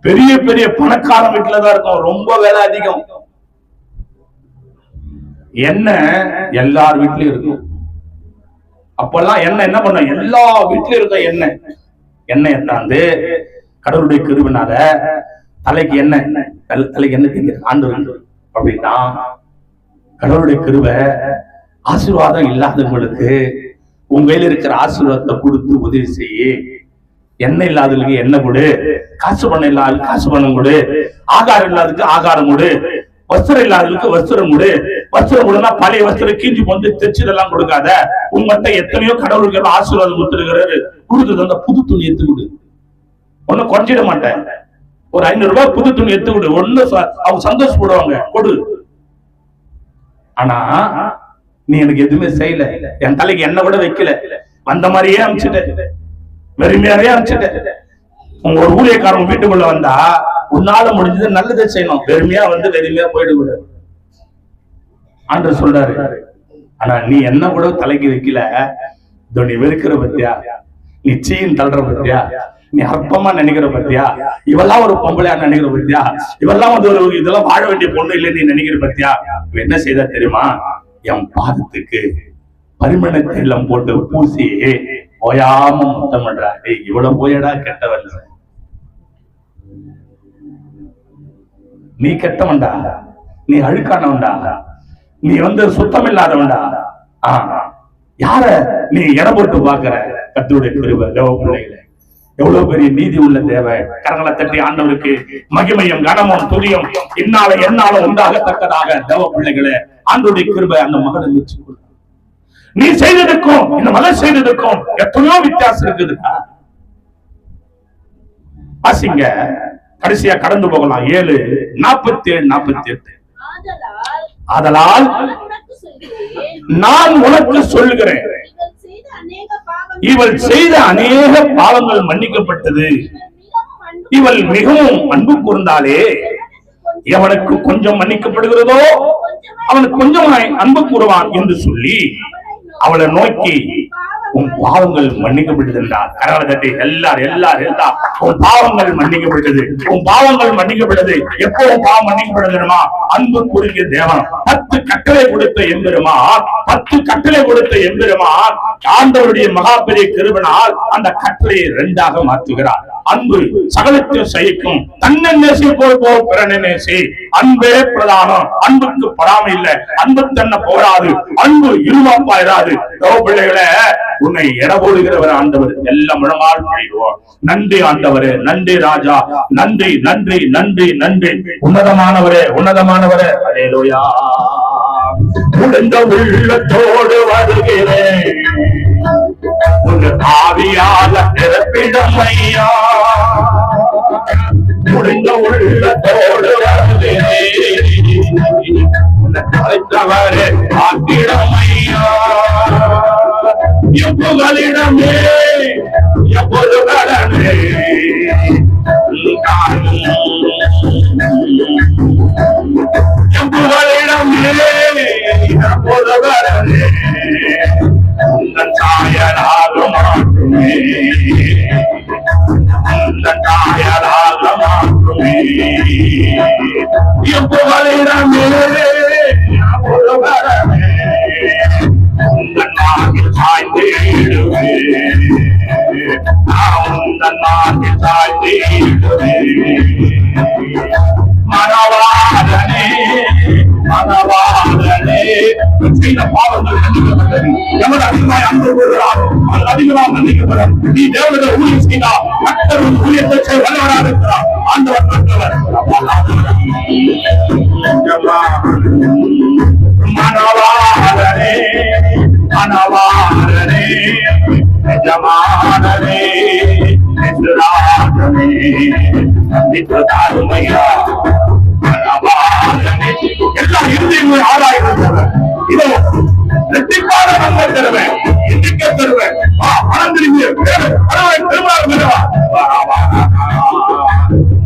S2: பெரிய பெரிய பணக்கார வீட்டுலதான் இருக்கும், ரொம்ப விலை அதிகம். எண்ணெய் எல்லார் வீட்லயும் இருக்கும். அப்பெல்லாம் எண்ணெய் என்ன பண்ண, எல்லா வீட்லயும் இருக்க எண்ணெய் தாந்து கடவுளுடைய கிருபையினால தலைக்கு எண்ணெய் தெரியுது ஆண்டு அப்படின்னா கடவுளுடைய கிருபை. ஆசீர்வாதம் இல்லாதவங்களுக்கு உங்க கையில இருக்கிற ஆசீர்வாதத்தை கொடுத்து உதவி செய்ய. எண்ணெய் இல்லாதவங்களுக்கு எண்ணெய் கொடு, காசு பணம் இல்லாத காசு பணம் கொடு, ஆகாரம் இல்லாததுக்கு ஆகாரம் கொடு, வஸ்திரம் இல்லாதவங்களுக்கு வஸ்திரம் கொடு. வஸ்திரம் கொடுனா பழைய வஸ்திரம் கீஞ்சி வந்து தைச்சதெல்லாம் கொடுக்காத. உங்கள்கிட்ட எத்தனையோ கடவுளுக்கு ஆசீர்வாதம் கொடுத்துருக்கிறாரு, கொடுக்குறது அந்த புது துணி எடுத்து கொடு. ஒன்னும் குறைஞ்சிட மாட்டேன். ஒரு 500 ரூபாய் புது துணி எடுத்து கொடு, ஒண்ணு அவங்க சந்தோஷப்படுவாங்க, கொடு. ஆனா நீ எனக்கு எதுவுமே செய்யல, என் தலைக்கு என்ன கூட வைக்கல, வந்த மாதிரியே அனுப்பிச்சுட்ட, வெறுமையாவே அனுப்பிச்சுட்ட. உங்க ஒரு ஊழியக்காரங்க வீட்டுக்குள்ள வந்தா உன்னால முடிஞ்சது நல்லதை செய்யணும், வெறுமையா வந்து வெறுமையா போயிடக்கூடாது ஆண்டவர் சொல்றாரு. ஆனா நீ என்ன கூட தலைக்கு வைக்கல, நீ வெறுக்கிற பத்தியா, நீ சீன் தள்ளுற பத்தியா, நீ அற்பமா நினைக்கிற பத்தியா, இவெல்லாம் ஒரு பொம்பளையா நினைக்கிற பத்தியா, இவெல்லாம் வந்து ஒரு இதெல்லாம் வாழ வேண்டிய பொண்ணு இல்ல நீ நினைக்கிற பத்தியா. என்ன செய்தா தெரியுமா? என் பாதத்துக்கு பரிமள தைலம் போட்டு பூசி ஓயாம முத்தம் பண்றா. இவ்வளவு போயடா கெட்டவன், நீ கெட்டவன்டா, நீ அழுக்கானவன்டா, நீ வந்து சுத்தம் இல்லாதவன்டா. யார நீ எடை போட்டு பாக்குற? கர்த்தருடைய கிருபை. தேவ பிள்ளைகளே, எவ்வளவு பெரிய நீதி உள்ள தேவ. கரங்களை தட்டி ஆண்டவருக்கு மகிமையும் கனமும் துதியும் இந்நாள எந்நாளும் உண்டாகத்தக்கதாக. தேவ பிள்ளைகளே, ஆண்டவருடைய கிருபை அந்த மகனை நிச்சயம். நீ செய்ததுக்கும் இந்த மகன் செய்ததுக்கும் எத்தனையோ வித்தியாசம் இருக்குது. வாசிங்க, கடைசியா கடந்து போகலாம். 7:47-48. ஆதலால் நான் உனக்கு சொல்லுகிறேன், இவள் செய்த அநேக பாவங்கள் மன்னிக்கப்பட்டது, இவள் மிகவும் அன்பு கூர்ந்தாலே. எவனுக்கு கொஞ்சம் மன்னிக்கப்படுகிறதோ அவனுக்கு கொஞ்சமாய் அன்பு கூறுவான் என்று சொல்லி அவளை நோக்கி, உன் பாவங்கள் மன்னிக்கப்பட்டது என்றார். கரங்களை தட்டி எல்லாரும் உன் பாவங்கள் மன்னிக்கப்பட்டது, உன் பாவங்கள் மன்னிக்கப்பட்டது. எப்பவும் பாவம் மன்னிக்கப்படுதுமா? அன்பு கூறிய தேவன் 10 கட்டளை கொடுத்த எம்பெருமான், 10 கட்டளை கொடுத்த எம்பெருமான் ஆண்டவருடைய மகாபெரிய கிருபையினால் அந்த கட்டளையை 2ஆக மாற்றுகிறார். அன்பு சகலத்தையும் சகிக்கும், தன்னை நேசிப்போர் போல் பிறனை நேசி. அன்பே பிரதானம், அன்புக்கு பொறாமை இல்லை, அன்பு தன்னை போராது, அன்பு இருமாப்பாயிராது. பிள்ளைகளை, உன்னை எடை போடுகிறவர் ஆண்டவர், எல்லாம் முழங்கால் பணிவோம். நன்றி ஆண்டவரே, நன்றி ராஜா, நன்றி நன்றி நன்றி நன்றி. உன்னதமானவரே உன்னதமானவரே. அல்லேலூயா. உடைந்த உள்ளத்தோடு வருகிறேன், உன் ஆவியால நிரப்பிடும் ஐயா. முடிந்த உள்ளத்தோடு வருகிறேன், அழைத்தவரே ஆத்திடம் ஐயா. எப்புகளிடமே எப்பொரு கடனே எப்புகளிடமே எப்பொரு கடனே உந்தன் சாயலாக மாற்றுமே, உந்தன் சாயலாக மாற்றுமே. எப்புகளிடமே எப்பொரு கடனே உந்தன் நாகில் சாய்ந்திடுவே, உந்தன் நாகில் சாய்ந்திடுவே. மனவாளனே மனவாளனே, செய்த பாவங்கள் மன்னிக்கப்பட்டது. எவன் அதிகமாய் அன்பு கூறுகிறாரோ அது அதிகமாக மன்னிக்கப்படும். நீ தேவனுடைய ஊழியம் செய்தால் கர்த்தர் ஊழியத்தை செய்ய வல்லவராக இருக்கிறார். ஆண்டவர் நல்லவர். மனவாளனே மனவாளனே எஜமானனே ராஜனே நித்யதாருமையா. எல்லா இறுதியும் ஆராய்ந்தவர். இதோ இரட்டிப்பான நன்மை தருவேன், இன்னைக்கே தருவேன். மறந்துடுங்க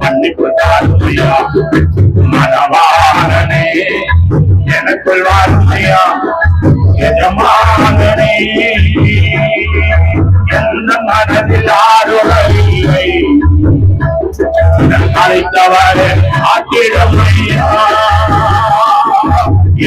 S2: மன்னிப்பு தாருமையா மனவாளனே, எனக்குள் வாருமையா எஜமானனே. எந்த மனதில் ஆறுதலை அழைத்தவரே ஆக்கிடமையா.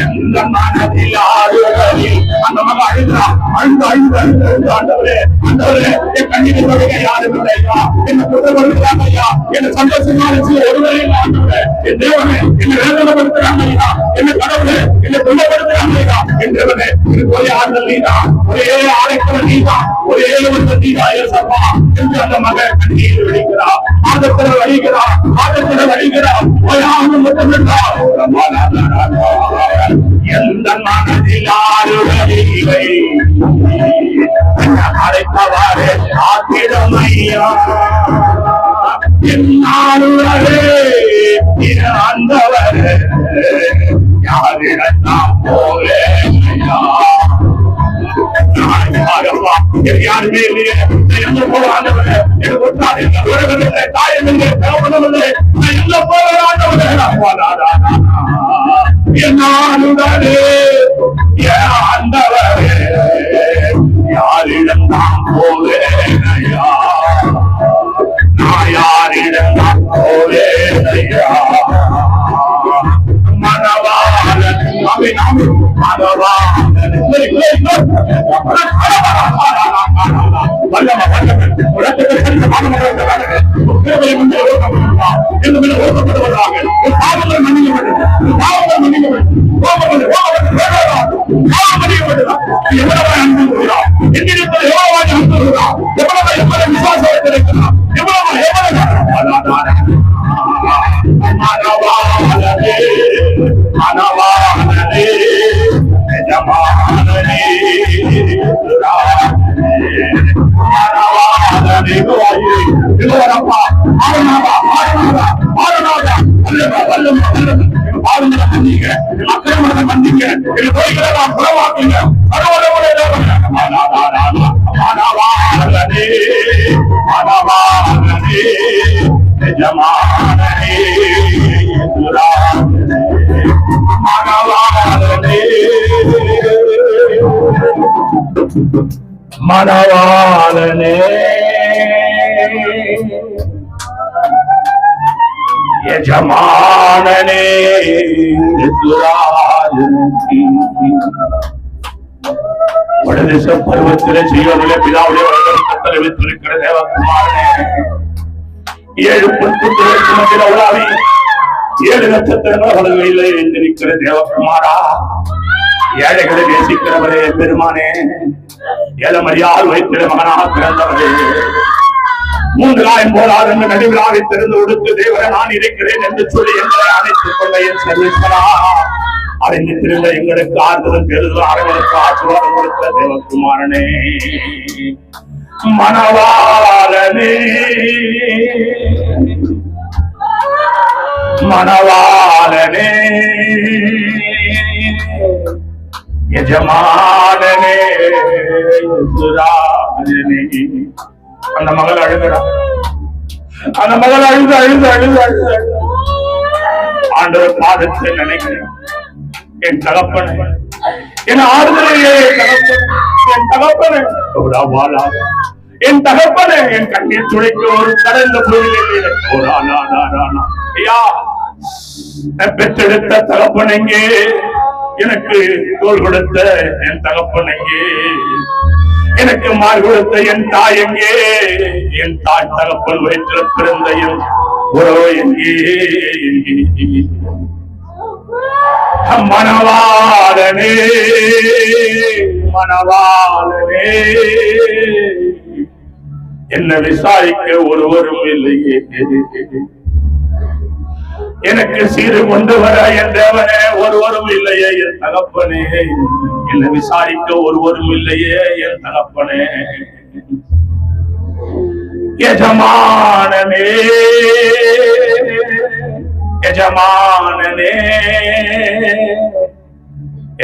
S2: எந்த மனதில் ஆறுதலில் அந்த மக அழுதா அழுது அழுது அழுது ஆண்டவரே ஆண்டவரே என் கண்ணீர் வழியை யாரும் இல்லையா, என்ன புதவருகிறாங்க ஐயா, என்ன சந்தோஷமான ஒருவரே ஆண்டவரே, என் தேவனே என்னை வேதனைப்படுத்துறாங்க ஐயா, என்ன கடவுளே என்னை துன்பப்படுத்துறாங்க ஐயா, என் தேவனே எனக்கு ஒரே ஆறுதல் நீதான், ஒரே ஆடைக்கல நீதான், ஒரே ஒரு நீதா ஏசப்பா என்று அந்த மகன் கண்ணீர் விழிக்கிறா, ஆதத்தில் வழிகிறா, ஆதத்தில் வழிகிறா, ஓயாமல் மட்டுமில்லா எந்த மனதில் ஆறுதலை அழைத்தவாறு ஆக்கிடமையா. என்னாலுடனே ஆண்டவர் யாரிடம் போவேயா. யாருமே இல்லையே எங்க போவாண்டவர் எனக்கு தாயமில்லை தேவனமில்லை எங்க போவாண்டவர் என்னாலுடனே ஆண்டவர் யாரிடம் தான் போவேனையா, நான் யாரிடம் தான் போவேனையா. மனவாளன் மனவாளன் மனவாளனே எஜமானனே மனவாளனே இதுவரப்பா ஆரணாவா ஆரணாவா ஆரணாவா அல்லவா வல்லமா வல்லமா பாவங்களை மன்னிங்க, அக்கிரமங்களை மன்னிங்க, நோய்களை குணமாக்குங்க. மனவாளனே மனவாளனே எஜமானனே மனவாளனே மனவாளனே எஜமானனே வடதேச பருவத்திலே செய்வதிலே பிதாவுடைய வழக்கத்தில் வைத்திருக்கிற தேவகுமாரனே, 7 பொற்குதிரைக்கு மத்தியில் உலாவி 7 நட்சத்திரங்கள் வலதுகையிலே எழுந்திருக்கிற தேவகுமாரா, ஏழைகளை நேசிக்கிறவரே பெருமானே, ஏழமரியால் வைத்திட மகனாக பிறந்தவரே, 3,000 போராது என்று நடுவிழாவை திறந்து கொடுத்து தேவரை நான் இருக்கிறேன் என்று சொல்லி எங்களை அழைத்துக் கொண்ட என் சர்வேஸ்வரா, அடைந்து திருந்த எங்களுக்கு ஆறுதலும் தேர்தலும் அரவணைக்கு ஆசீர்வாதம் கொடுத்த தேவகுமாரனே மனவாளனே மனவாளனே எஜமானனே சுராஜனே. அந்த மகள் அழுகிறா, அந்த மகள் அழுது அழுது அழுது அழுது ஆண்டவர் பாதத்தை நினைக்கிறேன். என் தகப்பனை என் ஆறுதலையே என் தகப்பனை என் தகப்பனை என் கண்ணீர் துளைக்க ஒரு கடந்த பொருளில் ஐயா பெற்றெடுத்த தகப்பனங்கே, எனக்கு தோல் கொடுத்த என் தகப்பனங்கே, எனக்கு மார் கொடுத்த என் தாய் எங்கே, என் தாய் தகப்பன் வயிற்றில் பிறந்த என் உறவு எங்கே எங்கே. மனவாளனே மனவாளனே என்ன விசாரிக்க ஒருவரும் இல்லையே, எனக்கு சீறு கொண்டு வர என் தேவனே ஒருவரும் இல்லையே, என் தகப்பனே என்னை விசாரிக்க ஒருவரும் இல்லையே, என் தகப்பனே எஜமானனே எஜமானனே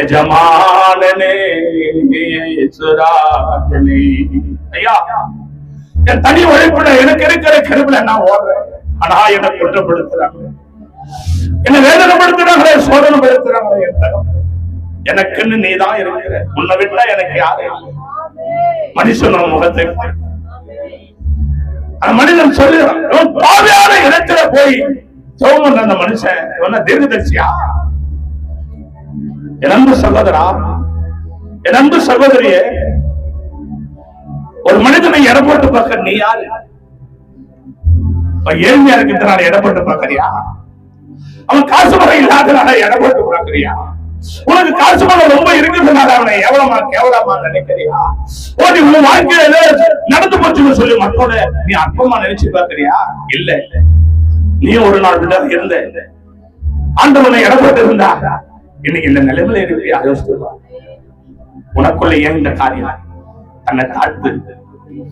S2: எஜமானனே இயேசுராஜனே. ஐயா, என் தனி உழைப்புல எனக்கு இருக்கிற கருவில நான் ஓடுறேன். ஆனா என்னை குற்றப்படுத்துறாங்க, என்னை வேதனைப்படுத்துறாங்களே, சோதனைப்படுத்துறாங்களே. எனக்குன்னு நீதான் இருக்கிற, உன்னை விட்டா எனக்கு யாரு? மனுஷனோட முகத்தை அந்த மனிதன் சொல்லுறான், பாவியான இடத்துல போய் ஜெபம் பண்ற அந்த மனுஷன் இவன தீர்க்கதரிசியா? என் அன்பு சகோதரா, என் அன்பு சகோதரியே, ஒரு மனிதனை எடை போட்டு பார்க்க நீ யாரு? ஏழ்மையா இருக்கிறதுனால எடை போட்டு பார்க்கறியா? அவன் காசு பணம் இல்லாதனால எடை போட்டு பார்க்கறியா? உனக்கு காசு பணம் ரொம்ப இருக்கிறதுனால அவனை எவ்வளமா கேவலமா நினைக்கிறியா? நீ உன் வாழ்க்கையில நடந்து போச்சுன்னு சொல்லி மக்களோட நீ அற்பமா நினைச்சு பார்க்கறியா? இல்ல, நீ ஒரு நாள் விட இருந்த ஆண்டவனை எடை போட்டு இருந்தா இன்னைக்கு இந்த நிலைமையில இருப்பியா? யோசிச்சுவா. உனக்குள்ள ஏன் இந்த காரியம்? தன்னை தாழ்த்து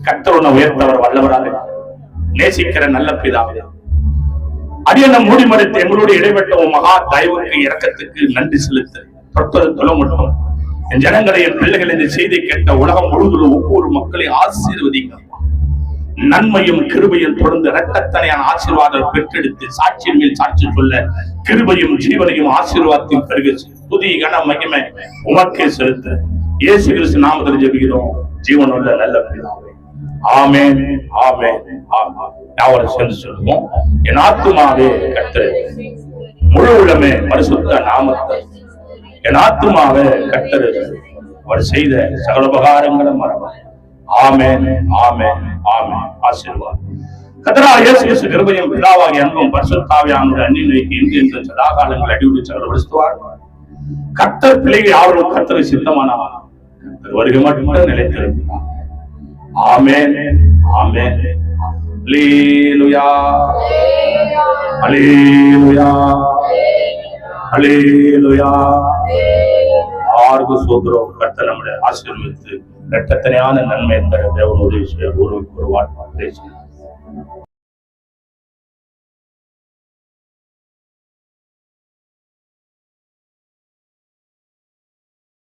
S2: கர்த்தர் உயர்த்தவர் வல்லவராக நேசிக்கிற நல்ல பிதாவே, அடியன மூடி மறைத்து எங்களோடு இடைப்பட்ட மகா தயவுக்கு இரக்கத்துக்கு நன்றி செலுத்த தொட்டது தொலை மட்டும் என் ஜனங்களை, என் பிள்ளைகள் இந்த செய்தி கேட்ட உலகம் முழுவதும் ஒவ்வொரு மக்களையும் ஆசீர்வதிங்க. நன்மையும் கிருபையும் தொடர்ந்து இரட்டத்தனையான ஆசீர்வாதம் பெற்றெடுத்து சாட்சியின் மேல் சாட்சி சொல்ல கிருபையும் ஜீவனையும் ஆசீர்வாதத்தையும் பெருக துதி கன மகிமை உமக்கே செலுத்த இயேசு கிறிஸ்து நாமத்தில் ஜெபிக்கிறோம் ஜீவனுள்ள நல்ல பிதாவே. ஆமென், ஆமென், ஆமென். யாவரும் சேர்ந்து சொல்லுவோம். என் ஆத்துமாவே கர்த்தரை, முழு உள்ளமே பரிசுத்த நாமத்தை, என் ஆத்துமாவே கர்த்தரை, அவர் செய்த சகல உபகாரங்களும் மறவார். ஆமென், ஆமென், ஆமென். ஆசீர்வாதம். கர்த்தராகிய இயேசு கிறிஸ்து கிருபையும் பிதாவாகிய அன்பும் பரிசுத்த ஆவியானவருடைய அன்பினைக்கு இன்று சதாகாலங்கள் அடிவுடி சகலப்படுத்துவார். கர்த்தர் பிள்ளைகள் யாவரும் கர்த்தரை சித்தமானவர். கர்த்தர் வருகை மட்டும் நிலைத்திருக்கிறார். ஆமென், ஆமென். அல்லேலூயா, அல்லேலூயா, அல்லேலூயா. ஆர்கு சோதரம் கர்த்தர் நம்முடைய ஆசீர்வதித்து இரட்டத்தனையான நன்மை தர தேவன் உதவி செய்ய ஒரு வாழ்க்கை